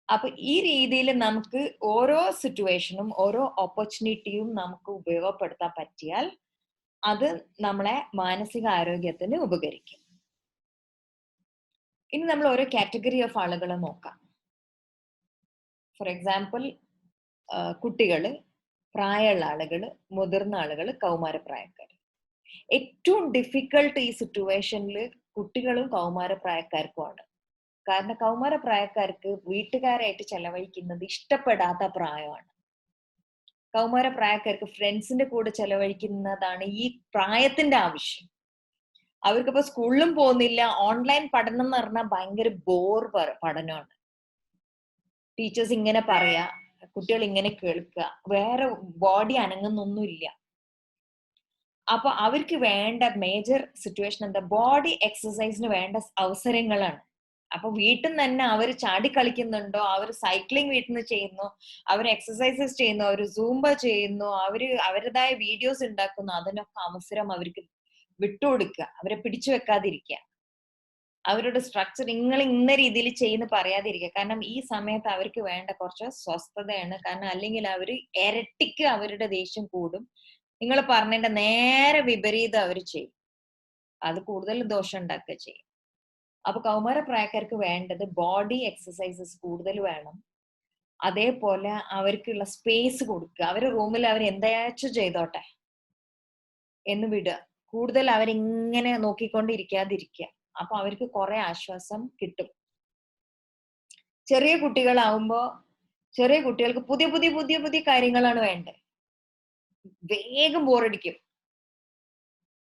അപ്പൊ ഈ രീതിയിൽ നമുക്ക് ഓരോ സിറ്റുവേഷനും ഓരോ ഓപ്പർച്യൂണിറ്റിയും നമുക്ക് ഉപയോഗപ്പെടുത്താൻ പറ്റിയാൽ അത് നമ്മളെ മാനസിക ആരോഗ്യത്തിന് ഉപകരിക്കും. ഇനി നമ്മൾ ഓരോ കാറ്റഗറി ഓഫ് ആളുകളെ നോക്കാം. ഫോർ എക്സാമ്പിൾ, കുട്ടികള്, പ്രായമുള്ള ആളുകള്, മുതിർന്ന ആളുകള്, കൗമാരപ്രായക്കാർ. ഏറ്റവും ഡിഫിക്കൾട്ട് ഈ സിറ്റുവേഷനിൽ കുട്ടികളും കൗമാരപ്രായക്കാർക്കുമാണ്. കാരണം കൗമാരപ്രായക്കാർക്ക് വീട്ടുകാരായിട്ട് ചെലവഴിക്കുന്നത് ഇഷ്ടപ്പെടാത്ത പ്രായമാണ്. കൗമാരപ്രായക്കാർക്ക് ഫ്രണ്ട്സിന്റെ കൂടെ ചെലവഴിക്കുന്നതാണ് ഈ പ്രായത്തിന്റെ ആവശ്യം. അവർക്കിപ്പോ സ്കൂളിലും പോകുന്നില്ല. ഓൺലൈൻ പഠനം എന്ന് പറഞ്ഞാൽ ഭയങ്കര ബോർ പഠനമാണ്. ടീച്ചേഴ്സ് ഇങ്ങനെ പറയാ, കുട്ടികൾ ഇങ്ങനെ കേൾക്കുക, വേറെ ബോഡി അനങ്ങുന്നൊന്നുമില്ല. അപ്പൊ അവർക്ക് വേണ്ട മേജർ സിറ്റുവേഷൻ എന്താ? ബോഡി എക്സസൈസിന് വേണ്ട അവസരങ്ങളാണ്. അപ്പൊ വീട്ടിൽ നിന്ന് തന്നെ അവർ ചാടി കളിക്കുന്നുണ്ടോ, അവർ സൈക്ലിംഗ് വീട്ടിൽ നിന്ന് ചെയ്യുന്നു, അവർ എക്സസൈസസ് ചെയ്യുന്നു, അവർ സൂംബ ചെയ്യുന്നു, അവര് അവരുടേതായ വീഡിയോസ് ഉണ്ടാക്കുന്നു. അതിനൊക്കെ അവസരം അവർക്ക് വിട്ടുകൊടുക്കുക, അവരെ പിടിച്ചു വെക്കാതിരിക്കുക, അവരുടെ സ്ട്രക്ചർ നിങ്ങൾ ഇന്ന രീതിയിൽ ചെയ്യുന്ന പറയാതിരിക്കുക. കാരണം ഈ സമയത്ത് അവർക്ക് വേണ്ട കുറച്ച് സ്വസ്ഥതയാണ്. കാരണം അല്ലെങ്കിൽ അവർ ഇരട്ടിക്ക് അവരുടെ ദേഷ്യം കൂടും. നിങ്ങൾ പറഞ്ഞതിന്റെ നേരെ വിപരീതം അവർ ചെയ്യും. അത് കൂടുതൽ ദോഷം ഉണ്ടാക്കുക ചെയ്യും. അപ്പൊ കൗമാരപ്രായക്കാർക്ക് വേണ്ടത് ബോഡി എക്സസൈസസ് കൂടുതൽ വേണം. അതേപോലെ അവർക്കുള്ള സ്പേസ് കൊടുക്കുക. അവരുടെ റൂമിൽ അവർ എന്താച്ചും ചെയ്തോട്ടെ എന്ന് വിടുക. കൂടുതൽ അവരിങ്ങനെ നോക്കിക്കൊണ്ടിരിക്കാതിരിക്കുക. അപ്പൊ അവർക്ക് കുറെ ആശ്വാസം കിട്ടും. ചെറിയ കുട്ടികളാവുമ്പോ ചെറിയ കുട്ടികൾക്ക് പുതിയ പുതിയ പുതിയ പുതിയ കാര്യങ്ങളാണ് വേണ്ടത്. വേഗം ബോറടിക്കും.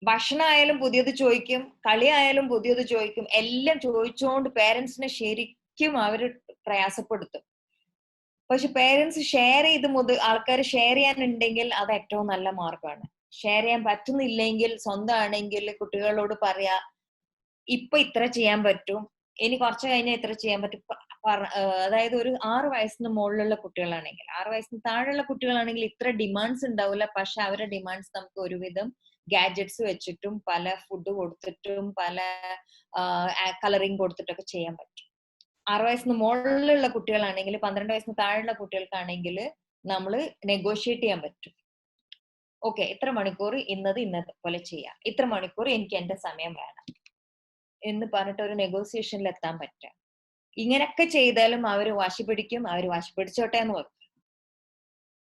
ഭക്ഷണം ആയാലും പുതിയത് ചോദിക്കും, കളി ആയാലും പുതിയത് ചോദിക്കും. എല്ലാം ചോദിച്ചുകൊണ്ട് പേരൻസിനെ ശരിക്കും അവര് പ്രയാസപ്പെടുത്തും. പക്ഷെ പേരൻസ് ഷെയർ ചെയ്ത് ആൾക്കാർ ഷെയർ ചെയ്യാനുണ്ടെങ്കിൽ അത് ഏറ്റവും നല്ല മാർഗമാണ്. ഷെയർ ചെയ്യാൻ പറ്റുന്നില്ലെങ്കിൽ സ്വന്തമാണെങ്കിൽ കുട്ടികളോട് പറയാ, ഇപ്പൊ ഇത്ര ചെയ്യാൻ പറ്റും, ഇനി കുറച്ച് കഴിഞ്ഞാൽ ഇത്ര ചെയ്യാൻ പറ്റും. അതായത് ഒരു 6 വയസ്സിന് മുകളിലുള്ള കുട്ടികളാണെങ്കിൽ, 6 വയസ്സിന് താഴെയുള്ള കുട്ടികളാണെങ്കിൽ ഇത്ര ഡിമാൻഡ്സ് ഉണ്ടാവില്ല. പക്ഷെ അവരുടെ ഡിമാൻഡ്സ് നമുക്ക് ഒരുവിധം ഗാഡ്ജറ്റ്സ് വെച്ചിട്ടും പല ഫുഡ് കൊടുത്തിട്ടും പല കളറിങ് കൊടുത്തിട്ടൊക്കെ ചെയ്യാൻ പറ്റും. 6 വയസ്സിന് മുകളിലുള്ള കുട്ടികളാണെങ്കിൽ, 12 വയസ്സിന് താഴെയുള്ള കുട്ടികൾക്കാണെങ്കിൽ നമ്മൾ നെഗോഷിയേറ്റ് ചെയ്യാൻ പറ്റും. ഓക്കെ, ഇത്ര മണിക്കൂർ ഇന്നത്തെ പോലെ ചെയ്യാം, ഇത്ര മണിക്കൂർ എനിക്ക് എന്റെ സമയം വേണം എന്ന് പറഞ്ഞിട്ട് ഒരു നെഗോസിയേഷനിൽ എത്താൻ പറ്റുക. ഇങ്ങനെയൊക്കെ ചെയ്താലും അവർ വാശി പിടിക്കും. അവർ വാശി പിടിച്ചോട്ടെ എന്ന് പറയും.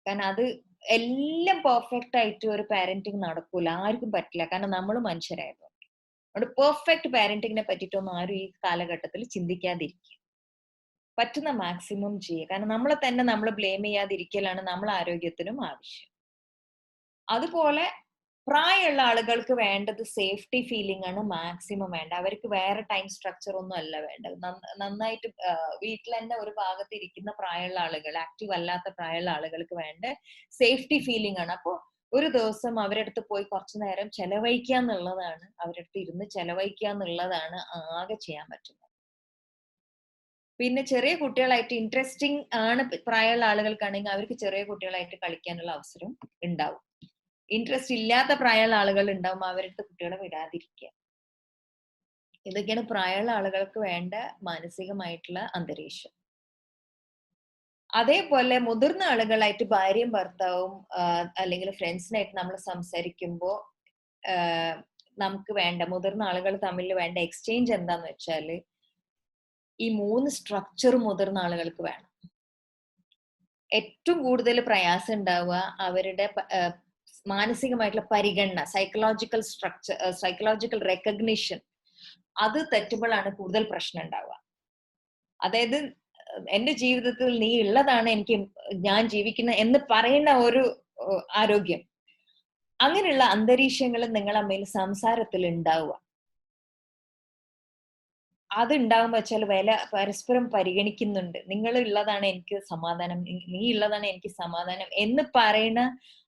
കാരണം അത് എല്ലാം പെർഫെക്റ്റ് ആയിട്ട് ഒരു പാരന്റിങ് നടക്കൂല, ആർക്കും പറ്റില്ല. കാരണം നമ്മൾ മനുഷ്യരായതുകൊണ്ട്. അതുകൊണ്ട് പെർഫെക്റ്റ് പാരന്റിങ്ങിനെ പറ്റിയിട്ടൊന്നും ആരും ഈ കാലഘട്ടത്തിൽ ചിന്തിക്കാതിരിക്കുക. പറ്റുന്ന മാക്സിമം ചെയ്യുക. കാരണം നമ്മളെ തന്നെ നമ്മൾ ബ്ലെയിം ചെയ്യാതിരിക്കലാണ് നമ്മളെ ആരോഗ്യത്തിനും ആവശ്യം. അതുപോലെ പ്രായമുള്ള ആളുകൾക്ക് വേണ്ടത് സേഫ്റ്റി ഫീലിംഗ് ആണ് മാക്സിമം വേണ്ട. അവർക്ക് വേറെ ടൈം സ്ട്രക്ചർ ഒന്നും അല്ല വേണ്ടത്. നന്നായിട്ട് വീട്ടിൽ തന്നെ ഒരു ഭാഗത്ത് ഇരിക്കുന്ന പ്രായമുള്ള ആളുകൾ, ആക്റ്റീവ് അല്ലാത്ത പ്രായമുള്ള ആളുകൾക്ക് വേണ്ട സേഫ്റ്റി ഫീലിംഗ് ആണ്. അപ്പോൾ ഒരു ദിവസം അവരുടെ അടുത്ത് പോയി കുറച്ചു നേരം ചെലവഴിക്കുക എന്നുള്ളതാണ്, അവരുടെ അടുത്ത് ഇരുന്ന് ചെലവഴിക്കുക എന്നുള്ളതാണ് ആകെ ചെയ്യാൻ പറ്റുന്നത്. പിന്നെ ചെറിയ കുട്ടികളായിട്ട് ഇൻട്രസ്റ്റിംഗ് ആണ് പ്രായമുള്ള ആളുകൾക്കാണെങ്കിൽ അവർക്ക് ചെറിയ കുട്ടികളായിട്ട് കളിക്കാനുള്ള അവസരം ഉണ്ടാവും. ഇൻട്രസ്റ്റ് ഇല്ലാത്ത പ്രായമുള്ള ആളുകൾ ഉണ്ടാവും, അവരുടെ കുട്ടികളെ വിടാതിരിക്കുക. ഇതൊക്കെയാണ് പ്രായമുള്ള ആളുകൾക്ക് വേണ്ട മാനസികമായിട്ടുള്ള അന്തരീക്ഷം. അതേപോലെ മുതിർന്ന ആളുകളായിട്ട് ഭാര്യയും ഭർത്താവും അല്ലെങ്കിൽ ഫ്രണ്ട്സിനായിട്ട് നമ്മൾ സംസാരിക്കുമ്പോൾ നമുക്ക് വേണ്ട, മുതിർന്ന ആളുകൾ തമ്മിൽ വേണ്ട എക്സ്ചേഞ്ച് എന്താന്ന് വെച്ചാല് ഈ 3 സ്ട്രക്ചർ മുതിർന്ന ആളുകൾക്ക് വേണം. ഏറ്റവും കൂടുതൽ പ്രയാസം ഉണ്ടാവുക അവരുടെ മാനസികമായിട്ടുള്ള പരിഗണന, സൈക്കോളജിക്കൽ സ്ട്രക്ചർ, സൈക്കോളജിക്കൽ റെക്കഗ്നിഷൻ, അത് തെറ്റുമ്പോഴാണ് കൂടുതൽ പ്രശ്നം ഉണ്ടാവുക. അതായത് എന്റെ ജീവിതത്തിൽ നീ ഉള്ളതാണ് ഞാൻ ജീവിക്കുന്ന എന്ന് പറയുന്ന ഒരു ആരോഗ്യം, അങ്ങനെയുള്ള അന്തരീക്ഷങ്ങൾ നിങ്ങൾ തമ്മിൽ സംസാരത്തിൽ ഉണ്ടാവുക. അത് ഉണ്ടാകുമ്പോ വെച്ചാൽ പരസ്പരം പരിഗണിക്കുന്നുണ്ട്. നിങ്ങൾ ഉള്ളതാണ് എനിക്ക് സമാധാനം, നീ ഉള്ളതാണ് എനിക്ക് സമാധാനം എന്ന് പറയുന്ന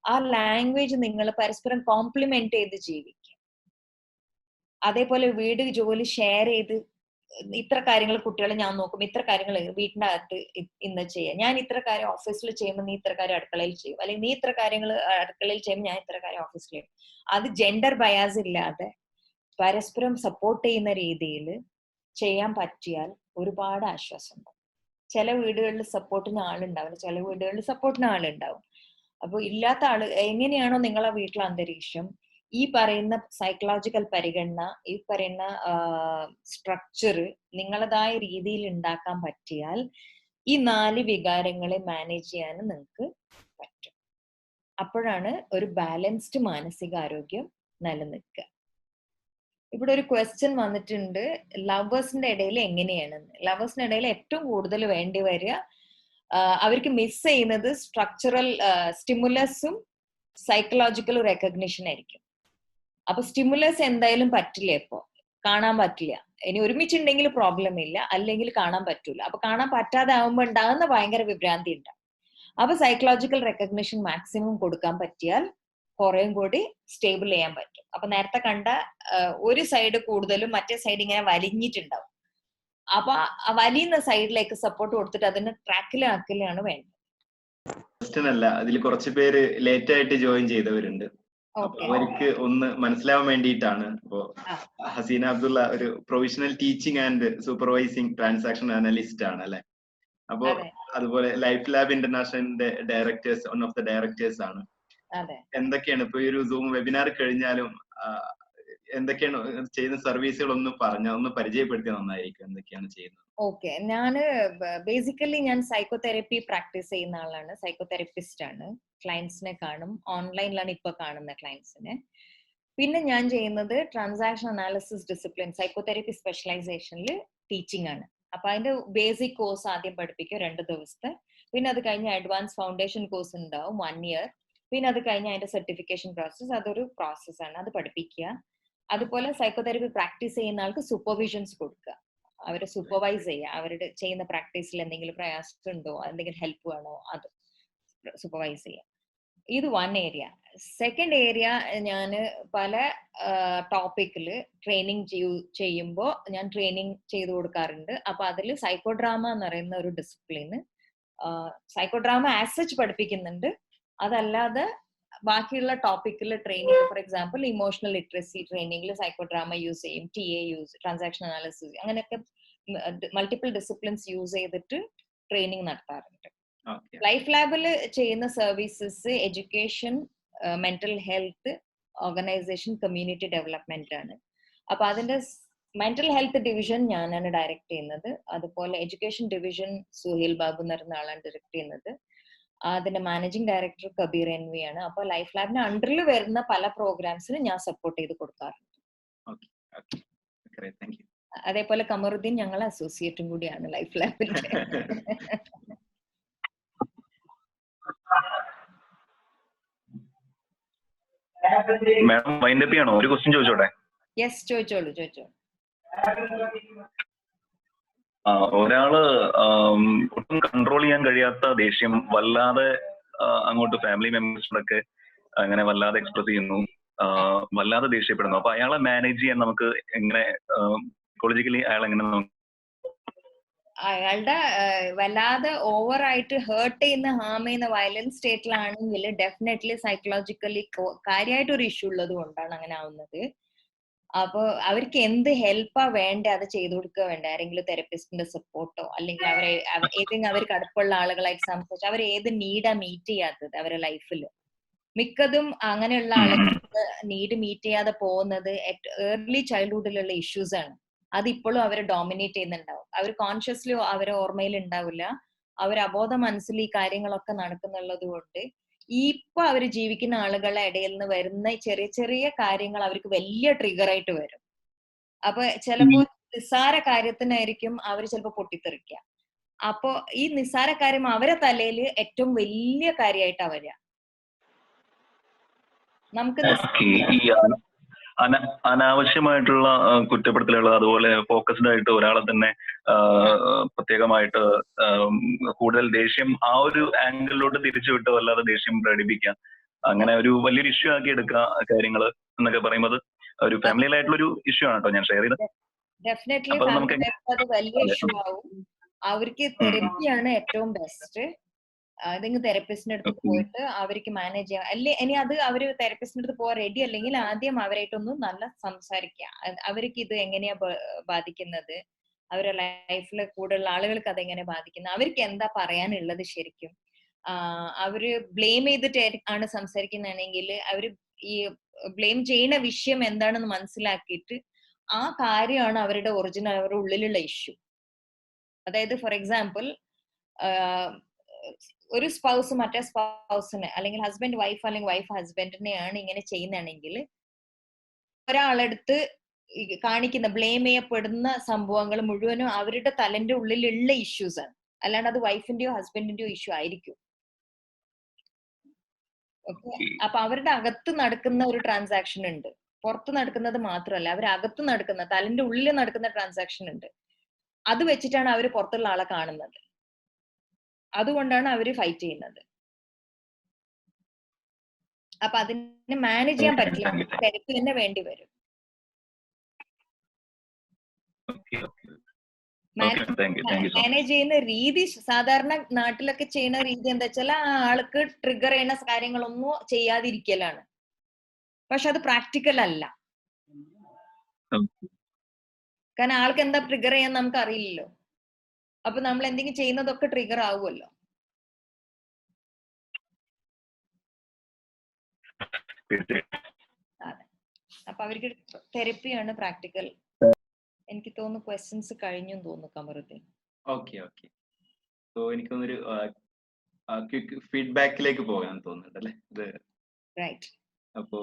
ആ ലാംഗ്വേജ് നിങ്ങൾ പരസ്പരം കോംപ്ലിമെന്റ് ചെയ്ത് ജീവിക്കുക. അതേപോലെ വീട് ജോലി ഷെയർ ചെയ്ത് ഇത്ര കാര്യങ്ങൾ കുട്ടികളെ ഞാൻ നോക്കും, ഇത്ര കാര്യങ്ങൾ വീട്ടിന്റെ അകത്ത് ഇന്ന് ചെയ്യാം, ഞാൻ ഇത്ര കാര്യം ഓഫീസിൽ ചെയ്യുമ്പോൾ നീ ഇത്ര കാര്യം അടുക്കളയിൽ ചെയ്യും, അല്ലെങ്കിൽ നീ ഇത്ര കാര്യങ്ങൾ അടുക്കളയിൽ ചെയ്യുമ്പോൾ ഞാൻ ഇത്ര കാര്യം ഓഫീസിൽ ചെയ്യും. അത് ജെൻഡർ ബയാസ് ഇല്ലാതെ പരസ്പരം സപ്പോർട്ട് ചെയ്യുന്ന രീതിയിൽ ചെയ്യാൻ പറ്റിയാൽ ഒരുപാട് ആശ്വാസം ഉണ്ടാവും. ചില വീടുകളിൽ സപ്പോർട്ടിന് ആളുണ്ടാവില്ല, ചില വീടുകളിൽ സപ്പോർട്ടിന് ആളുണ്ടാവും. അപ്പൊ ഇല്ലാത്ത ആള് എങ്ങനെയാണോ നിങ്ങളെ വീട്ടിലെ അന്തരീക്ഷം, ഈ പറയുന്ന സൈക്കോളജിക്കൽ പരിഗണന, ഈ പറയുന്ന സ്ട്രക്ചർ നിങ്ങളതായ രീതിയിൽ ഉണ്ടാക്കാൻ പറ്റിയാൽ ഈ 4 വികാരങ്ങളെ മാനേജ് ചെയ്യാൻ നിങ്ങൾക്ക് പറ്റും. അപ്പോഴാണ് ഒരു ബാലൻസ്ഡ് മാനസികാരോഗ്യം നിലനിൽക്കുക. ഇവിടെ ഒരു ക്വസ്റ്റ്യൻ വന്നിട്ടുണ്ട്, ലവേഴ്സിന്റെ ഇടയിൽ എങ്ങനെയാണെന്ന്. ലവേഴ്സിന്റെ ഇടയിൽ ഏറ്റവും കൂടുതൽ വേണ്ടി വരിക അവർക്ക് മിസ് ചെയ്യുന്നത് സ്ട്രക്ചറൽ സ്റ്റിമുലസും സൈക്കോളജിക്കൽ റെക്കഗ്നിഷൻ ആയിരിക്കും. അപ്പൊ സ്റ്റിമുലസ് എന്തായാലും പറ്റില്ല, ഇപ്പൊ കാണാൻ പറ്റില്ല. ഇനി ഒരുമിച്ചുണ്ടെങ്കിൽ പ്രോബ്ലം ഇല്ല, അല്ലെങ്കിൽ കാണാൻ പറ്റൂല. അപ്പൊ കാണാൻ പറ്റാതെ ആവുമ്പോ ഉണ്ടാകുന്ന ഭയങ്കര വിഭ്രാന്തി ഉണ്ടാവും. അപ്പൊ സൈക്കോളജിക്കൽ റെക്കഗ്നിഷൻ മാക്സിമം കൊടുക്കാൻ പറ്റിയാൽ കുറേയും കൂടി സ്റ്റേബിൾ ചെയ്യാൻ പറ്റും. അപ്പൊ നേരത്തെ കണ്ട ഒരു സൈഡ് കൂടുതലും മറ്റേ സൈഡ് ഇങ്ങനെ വലിഞ്ഞിട്ടുണ്ടാവും. അപ്പൊ ആ വലിയുന്ന സൈഡിലേക്ക് സപ്പോർട്ട് കൊടുത്തിട്ട് അതിന് ട്രാക്കിലാക്കലാണ് വേണ്ടത്. അല്ല, അതിൽ കുറച്ച് പേര് ലേറ്റ് ആയിട്ട് ജോയിൻ ചെയ്തവരുണ്ട്. അവർക്ക് ഒന്ന് മനസ്സിലാവാൻ വേണ്ടിയിട്ടാണ്. അപ്പോ ഹസീന അബ്ദുള്ള ഒരു professional teaching and supervising transaction analyst ആണ് അല്ലെ? അപ്പോ അതുപോലെ ലൈഫ് ലാബ് ഇന്റർനാഷണലിന്റെ directors, one of the directors ആണ്. എന്തൊക്കെയാണ് ഇപ്പൊ ഈ ഒരു സൂം വെബിനാർ കഴിഞ്ഞാലും എന്തൊക്കെയാണ് ചെയ്യുന്ന സർവീസുകൾ ഒന്ന് പരിചയപ്പെടുത്തിയ നന്നായിരിക്കും. എന്തൊക്കെയാണ് ചെയ്യുന്നത്? ഓക്കെ, ഞാന് ബേസിക്കലി ഞാൻ സൈക്കോതെറപ്പി പ്രാക്ടീസ് ചെയ്യുന്ന ആളാണ്, സൈക്കോതെറപ്പിസ്റ്റ് ആണ്. ക്ലയൻസിനെ കാണും, ഓൺലൈനിലാണ് ഇപ്പൊ കാണുന്ന ക്ലയൻസിനെ. പിന്നെ ഞാൻ ചെയ്യുന്നത് ട്രാൻസാക്ഷൻ അനാലിസിസ് ഡിസിപ്ലിൻ സൈക്കോതെറപ്പി സ്പെഷ്യലൈസേഷനിൽ ടീച്ചിങ് ആണ്. അപ്പൊ അതിന്റെ ബേസിക് കോഴ്സ് ആദ്യം പഠിപ്പിക്കും 2 ദിവസത്തെ. പിന്നെ അത് കഴിഞ്ഞ് അഡ്വാൻസ് ഫൗണ്ടേഷൻ കോഴ്സ് ഉണ്ടാവും 1 ഇയർ. പിന്നെ അത് കഴിഞ്ഞ് അതിന്റെ സർട്ടിഫിക്കേഷൻ പ്രോസസ്, അതൊരു പ്രോസസ്സാണ്, അത് പഠിപ്പിക്കുക. അതുപോലെ സൈക്കോതെറപ്പി പ്രാക്ടീസ് ചെയ്യുന്ന ആൾക്ക് സൂപ്പർവിഷൻസ് കൊടുക്കുക, അവരെ സൂപ്പർവൈസ് ചെയ്യുക. അവരുടെ ചെയ്യുന്ന പ്രാക്ടീസിൽ എന്തെങ്കിലും പ്രയാസം ഉണ്ടോ, എന്തെങ്കിലും ഹെൽപ്പ് വേണോ, അത് സൂപ്പർവൈസ് ചെയ്യുക. ഇത് 1 ഏരിയ. സെക്കൻഡ് ഏരിയ, ഞാൻ പല ടോപ്പിക്കിൽ ട്രെയിനിങ് ചെയ്യുമ്പോൾ ഞാൻ ട്രെയിനിങ് ചെയ്തു കൊടുക്കാറുണ്ട്. അപ്പൊ അതിൽ സൈക്കോഡ്രാമ എന്ന് പറയുന്ന ഒരു ഡിസിപ്ലിന് സൈക്കോഡ്രാമ ആസ് സച്ച് പഠിപ്പിക്കുന്നുണ്ട്. അതല്ലാതെ ബാക്കിയുള്ള ടോപ്പിക്കിൽ training, for example emotional literacy ട്രെയിനിങ്ങിൽ സൈക്കോഡ്രാമ യൂസ് ചെയ്യും, TA യൂസ്, ട്രാൻസാക്ഷൻ അനാലിസിസ്, അങ്ങനെയൊക്കെ മൾട്ടിപ്പിൾ ഡിസിപ്ലിൻസ് യൂസ് ചെയ്തിട്ട് ട്രെയിനിങ് നടത്താറുണ്ട്. ലൈഫ് ലാബിൽ ചെയ്യുന്ന services education, mental health, organisation, community development ആണ്. അപ്പൊ അതിന്റെ മെന്റൽ ഹെൽത്ത് ഡിവിഷൻ ഞാനാണ് ഡയറക്ട് ചെയ്യുന്നത്. അതുപോലെ എഡ്യൂക്കേഷൻ ഡിവിഷൻ സുഹേൽ ബാബു എന്ന് പറയുന്ന ആളാണ് ഡയറക്ട് ചെയ്യുന്നത്. അതിന്റെ മാനേജിംഗ് ഡയറക്ടർ കബീർ NV ആണ്. അപ്പൊ ലൈഫ് ലാബിന് അണ്ടറിൽ വരുന്ന പല പ്രോഗ്രാംസിനും ഞാൻ സപ്പോർട്ട് ചെയ്ത് കൊടുക്കാറുണ്ട്. അതേപോലെ കമറുദ്ദീൻ ഞങ്ങൾ അസോസിയേറ്റും കൂടിയാണ് ലൈഫ് ലാബിന്റെ. മാഡം വൈൻഡപ്പ് ചെയ്യണോ? ഒരു ക്വസ്റ്റ്യൻ ചോദിച്ചോട്ടെ? യെസ്, ചോദിച്ചോളൂ. ഒരാള് ഒട്ടും കൺട്രോൾ ചെയ്യാൻ കഴിയാത്ത ദേഷ്യം വല്ലാതെ അങ്ങോട്ട് ഫാമിലി മെമ്പേഴ്സിനൊക്കെ അങ്ങനെ വല്ലാതെ എക്സ്പ്രസ് ചെയ്യുന്നു, വല്ലാതെ ദേഷ്യപ്പെടുന്നു. അപ്പൊ അയാളെ മാനേജ് ചെയ്യാൻ നമുക്ക് എങ്ങനെ, സൈക്കോളജിക്കലി അയാൾ എങ്ങനെ? അയാളുടെ വല്ലാതെ ഓവറായിട്ട് ഹേർട്ട് ചെയ്യുന്ന, ഹാം ചെയ്യുന്ന വയലന്റ് സ്റ്റേറ്റിലാണെങ്കിൽ ഡെഫിനറ്റ്ലി സൈക്കോളജിക്കലി കാര്യമായിട്ടൊരു ഇഷ്യൂ ഉള്ളത് കൊണ്ടാണ് അങ്ങനെ ആവുന്നത്. അപ്പൊ അവർക്ക് എന്ത് ഹെൽപ്പാ വേണ്ടേ അത് ചെയ്തു കൊടുക്കുക വേണ്ടേ? ആരെങ്കിലും തെറപ്പിസ്റ്റിന്റെ സപ്പോർട്ടോ, അല്ലെങ്കിൽ ഏതെങ്കിലും അവർക്ക് അടുപ്പുള്ള ആളുകളായിട്ട് സംസാരിച്ച് അവർ ഏത് നീഡാ മീറ്റ് ചെയ്യാത്തത് അവരുടെ ലൈഫിൽ. മിക്കതും അങ്ങനെയുള്ള ആളുകൾക്ക് നീഡ് മീറ്റ് ചെയ്യാതെ പോകുന്നത് ഏർലി ചൈൽഡ്ഹുഡിലുള്ള ഇഷ്യൂസ് ആണ്. അതിപ്പോഴും അവരെ ഡോമിനേറ്റ് ചെയ്യുന്നുണ്ടാവും. അവർ കോൺഷ്യസ്ലി അവരെ ഓർമ്മയിൽ ഉണ്ടാവില്ല, അവർ അബോധ മനസ്സിൽ ഈ കാര്യങ്ങളൊക്കെ നടക്കുന്നുള്ളത് കൊണ്ട് ഇപ്പൊ അവര് ജീവിക്കുന്ന ആളുകളുടെ ഇടയിൽ നിന്ന് വരുന്ന ചെറിയ ചെറിയ കാര്യങ്ങൾ അവർക്ക് വലിയ ട്രിഗർ ആയിട്ട് വരും. അപ്പൊ ചിലപ്പോ നിസ്സാര കാര്യത്തിനായിരിക്കും അവർ ചിലപ്പോ പൊട്ടിത്തെറിക്കുക. അപ്പൊ ഈ നിസ്സാര കാര്യം അവരെ തലയിൽ ഏറ്റവും വലിയ കാര്യമായിട്ടാ വരിക. നമുക്ക് അനാവശ്യമായിട്ടുള്ള കുറ്റപ്പെടുത്തലുകൾ, അതുപോലെ ഫോക്കസ്ഡ് ആയിട്ട് ഒരാളെ തന്നെ പ്രത്യേകമായിട്ട് കൂടുതൽ ദേഷ്യം ആ ഒരു ആംഗിളിലോട്ട് തിരിച്ചുവിട്ട് വല്ലാതെ ദേഷ്യം പ്രകടിപ്പിക്കുക, അങ്ങനെ ഒരു വലിയൊരു ഇഷ്യൂ ആക്കി എടുക്കുക കാര്യങ്ങൾ എന്നൊക്കെ പറയുന്നത് ഒരു ഫാമിലിയിലായിട്ടുള്ള ഒരു ഇഷ്യൂ ആണ് കേട്ടോ ഞാൻ ഷെയർ ചെയ്തത്. ഡെഫിനറ്റ്ലി അപ്പൊ അത് നമുക്ക് അത് വലിയ അതെ. ഇഷ്യൂ ആവും. അവർക്ക് തെറപ്പിയാണ് ഏറ്റവും ബെസ്റ്റ്. ഏതെങ്കിലും തെറപ്പിസ്റ്റിന്റെ അടുത്ത് Okay. പോയിട്ട് അവർക്ക് മാനേജ് ചെയ്യാം. അല്ലെ ഇനി അത് അവര് തെറപ്പിസ്റ്റിന്റെ അടുത്ത് പോകാൻ റെഡി അല്ലെങ്കിൽ ആദ്യം അവരായിട്ടൊന്ന് നല്ല സംസാരിക്കുക. അവർക്ക് ഇത് എങ്ങനെയാ ബാധിക്കുന്നത്, അവരുടെ ലൈഫിൽ കൂടുതലുള്ള ആളുകൾക്ക് അതെങ്ങനെ ബാധിക്കുന്നത്, അവർക്ക് എന്താ പറയാനുള്ളത് ശരിക്കും. അവര് ബ്ലെയിം ചെയ്തിട്ട് ആണ് സംസാരിക്കുന്നതാണെങ്കിൽ അവര് ഈ ബ്ലെയിം ചെയ്യുന്ന വിഷയം എന്താണെന്ന് മനസ്സിലാക്കിയിട്ട് ആ കാര്യമാണ് അവരുടെ ഒറിജിനൽ, അവരുടെ ഉള്ളിലുള്ള ഇഷ്യൂ. അതായത് ഫോർ എക്സാമ്പിൾ ഒരു സ്പൗസ് മറ്റേ സ്പൗസിനെ അല്ലെങ്കിൽ ഹസ്ബൻഡ് വൈഫ് അല്ലെങ്കിൽ വൈഫ് ഹസ്ബൻഡിനെയാണ് ഇങ്ങനെ ചെയ്യുന്നതാണെങ്കിൽ ഒരാളെടുത്ത് കാണിക്കുന്ന ബ്ലെയിം ചെയ്യപ്പെടുന്ന സംഭവങ്ങൾ മുഴുവനും അവരുടെ തലന്റെ ഉള്ളിലുള്ള ഇഷ്യൂസ് ആണ്, അല്ലാണ്ട് അത് വൈഫിന്റെയോ ഹസ്ബൻഡിന്റെയോ ഇഷ്യൂ ആയിരിക്കും. ഓക്കെ, അപ്പൊ അവരുടെ അകത്ത് നടക്കുന്ന ഒരു ട്രാൻസാക്ഷൻ ഉണ്ട്, പുറത്ത് നടക്കുന്നത് മാത്രമല്ല അവരകത്ത് നടക്കുന്ന തലന്റെ ഉള്ളിൽ നടക്കുന്ന ട്രാൻസാക്ഷൻ ഉണ്ട്. അത് വെച്ചിട്ടാണ് അവർ പുറത്തുള്ള ആളെ കാണുന്നത്. അതുകൊണ്ടാണ് അവര് ഫൈറ്റ് ചെയ്യുന്നത്. അപ്പൊ അതിനെ മാനേജ് ചെയ്യാൻ പറ്റില്ല, തെരപ്പി തന്നെ വേണ്ടി വരും. മാനേജ് ചെയ്യുന്ന രീതി സാധാരണ നാട്ടിലൊക്കെ ചെയ്യുന്ന രീതി എന്താ വെച്ചാൽ ആ ആൾക്ക് ട്രിഗർ ചെയ്യുന്ന കാര്യങ്ങളൊന്നും ചെയ്യാതിരിക്കലാണ്. പക്ഷെ അത് പ്രാക്ടിക്കൽ അല്ല. കാരണം ആൾക്ക് എന്താ ട്രിഗർ ചെയ്യാൻ നമുക്ക് അറിയില്ലല്ലോ. അപ്പൊ നമ്മൾ എന്തെങ്കിലും ചെയ്യുന്നതൊക്കെ ട്രിഗർ ആവുമല്ലോ. അതെ, അപ്പൊ അവർക്ക് തെറപ്പിയാണ് പ്രാക്ടിക്കൽ. എനിക്ക് തോന്നുന്നു ക്വസ്റ്റ്യൻസ് കഴിഞ്ഞു തോന്നുന്നു കമറുദ്ദീൻ. ഓക്കെ. സോ എനിക്ക് തോന്നുന്നൊരു ക്വിക്ക് ഫീഡ്ബാക്കിലേക്ക് പോകാൻ തോന്നുന്നുണ്ട് അല്ലേ ഇത്. റൈറ്റ്. അപ്പോ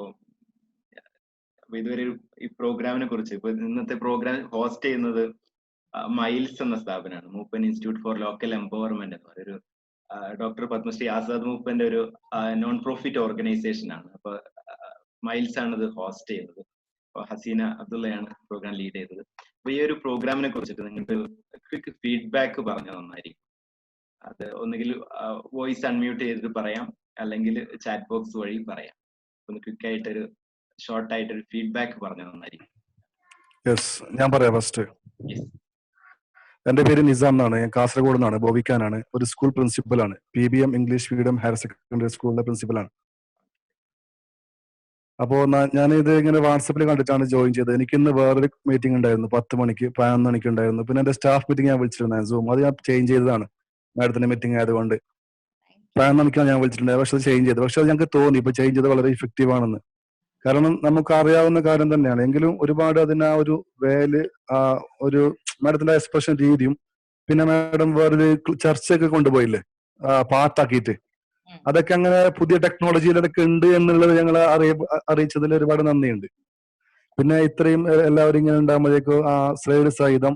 ഇതുവരെ ഈ പ്രോഗ്രാമിനെ കുറിച്ച്, ഇപ്പൊ ഇന്നത്തെ പ്രോഗ്രാം ഹോസ്റ്റ് ചെയ്യുന്നത് മൈൽസ് എന്ന സ്ഥാപനമാണ്, മൂപ്പൻ ഇൻസ്റ്റിറ്റ്യൂട്ട് ഫോർ ലോക്കൽ എംപവർമെന്റ് എന്ന് പറയുന്ന ഒരു ഡോക്ടർ പത്മശ്രീ ആസാദ് മൂപ്പന്റെ ഒരു നോൺ പ്രോഫിറ്റ് ഓർഗനൈസേഷൻ ആണ്. അപ്പൊ മൈൽസ് ആണ് ഇത് ഹോസ്റ്റ് ചെയ്യുന്നത്. അപ്പൊ ഹസീന അബ്ദുള്ളയാണ് പ്രോഗ്രാം ലീഡ് ചെയ്തത്. അപ്പൊ ഈ ഒരു പ്രോഗ്രാമിനെ കുറിച്ചിട്ട് നിങ്ങൾക്ക് ക്വിക്ക് ഫീഡ്ബാക്ക് പറഞ്ഞാൽ നന്നായിരിക്കും. അത് ഒന്നുകിൽ വോയിസ് അൺമ്യൂട്ട് ചെയ്തിട്ട് പറയാം, അല്ലെങ്കിൽ ചാറ്റ് ബോക്സ് വഴി പറയാം. ഒന്ന് ക്വിക്ക് ആയിട്ടൊരു ഷോർട്ട് ആയിട്ടൊരു ഫീഡ്ബാക്ക് പറഞ്ഞാൽ നന്നായിരിക്കും. യെസ്, ഞാൻ പറയാം ഫസ്റ്റ്. യെസ്. എന്റെ പേര് നിസാം എന്നാണ്, ഞാൻ കാസർഗോഡ് നിന്നാണ്, ബോവിക്കാനാണ്. ഒരു സ്കൂൾ പ്രിൻസിപ്പലാണ്, PBM English medium higher secondary സ്കൂളിലെ പ്രിൻസിപ്പലാണ്. അപ്പോ ഞാൻ ഇത് ഇങ്ങനെ വാട്സപ്പിൽ കണ്ടിട്ടാണ് ജോയിൻ ചെയ്തത്. എനിക്ക് ഇന്ന് വേറൊരു മീറ്റിംഗ് ഉണ്ടായിരുന്നു 10 മണിക്ക്, 11 മണിക്ക് ഉണ്ടായിരുന്നു. പിന്നെ എന്റെ സ്റ്റാഫ് മീറ്റിംഗ് ഞാൻ വിളിച്ചിട്ടുണ്ടായിരുന്നു സൂം, അത് ഞാൻ ചേഞ്ച് ചെയ്തതാണ് മാഡത്തിന്റെ മീറ്റിംഗ് ആയതുകൊണ്ട്. 11 മണിക്കാണ് ഞാൻ വിളിച്ചിട്ടുണ്ടായത്, പക്ഷെ അത് ചേഞ്ച് ചെയ്തു. പക്ഷെ അത് ഞങ്ങൾക്ക് തോന്നി ഇപ്പൊ ചേഞ്ച് ചെയ്ത് വളരെ ഇഫക്റ്റീവ് ആണെന്ന്. കാരണം നമുക്ക് അറിയാവുന്ന കാര്യം തന്നെയാണ്, എങ്കിലും ഒരുപാട് അതിന് ആ ഒരു വേല്, ഒരു മാഡത്തിന്റെ എക്സ്പ്രഷൻ രീതിയും, പിന്നെ മാഡം വേറൊരു ചർച്ചയൊക്കെ കൊണ്ടുപോയില്ലേ പാട്ടാക്കിയിട്ട്, അതൊക്കെ അങ്ങനെ പുതിയ ടെക്നോളജിയിലൊക്കെ ഉണ്ട് എന്നുള്ളത് ഞങ്ങൾ അറിയിച്ചതിൽ ഒരുപാട് നന്ദിയുണ്ട്. പിന്നെ ഇത്രയും എല്ലാവരും ഇങ്ങനെ ഉണ്ടാകുമ്പോഴേക്കും ആ സ്ലൈഡ് സഹിതം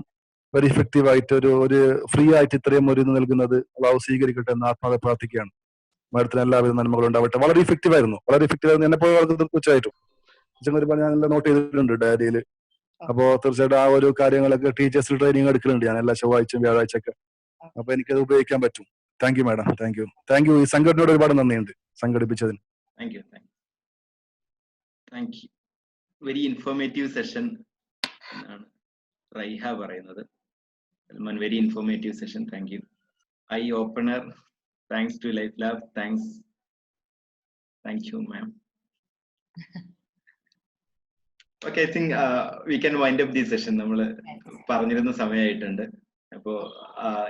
വെരി ഇഫക്റ്റീവ് ആയിട്ട് ഒരു ഫ്രീ ആയിട്ട് ഇത്രയും ഒരു ഇത് നൽകുന്നത് അള്ളാഹു സ്വീകരിക്കട്ടെ എന്ന് ആത്മാവെ പ്രാർത്ഥിക്കുകയാണ്. മാഡത്തിന് എല്ലാവിധ നന്മകളും ഉണ്ടാവട്ടെ. വളരെ ഇഫക്റ്റീവ് ആയിരുന്നു, എന്നെ പോലെ തീർച്ചയായിട്ടും ഒരുപാട് ഞാൻ നോട്ട് ചെയ്തിട്ടുണ്ട് ഡയറിയിൽ. അപ്പോ തീർച്ചയായിട്ടും ആ ഒരു കാര്യങ്ങളൊക്കെ ടീച്ചേഴ്സ് ട്രെയിനിങ് എടുക്കുന്നുണ്ട് ഞാൻ എല്ലാ ചൊവ്വാഴ്ചയും വ്യാഴാഴ്ചയൊക്കെ. അപ്പൊ എനിക്കത് ഉപയോഗിക്കാൻ പറ്റും. Thank you madam, thank you. ഈ സംഘടനയോട് ഒരുപാട് നന്ദിയുണ്ട് സംഘടിപ്പിച്ചതിന്. Thank you. Very informative session എന്നാണ് റൈഹ പറയുന്നത്. Very informative session. Thank you. Eye opener. Thanks to life lab. Thank you ma'am. Okay, I think we can wind up the session. നമ്മൾ പറഞ്ഞിരുന്ന സമയമായിട്ടുണ്ട്. അപ്പോ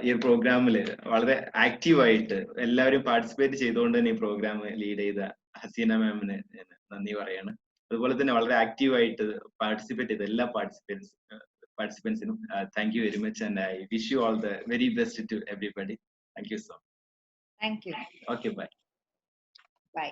ഈ പ്രോഗ്രാമില് വളരെ ആക്റ്റീവായിട്ട് എല്ലാവരും പാർട്ടിസിപ്പേറ്റ് ചെയ്തുകൊണ്ട് തന്നെ ഈ പ്രോഗ്രാം ലീഡ് ചെയ്ത ഹസീന മാമിന് നന്ദി പറയാണ്. അതുപോലെ തന്നെ വളരെ ആക്റ്റീവായിട്ട് പാർട്ടിസിപ്പേറ്റ് ചെയ്ത എല്ലാ പാർട്ടിസിപ്പൻസിനും thank you very much, and I wish you all the very best to everybody. Thank you so much. Thank you. Okay, bye. By.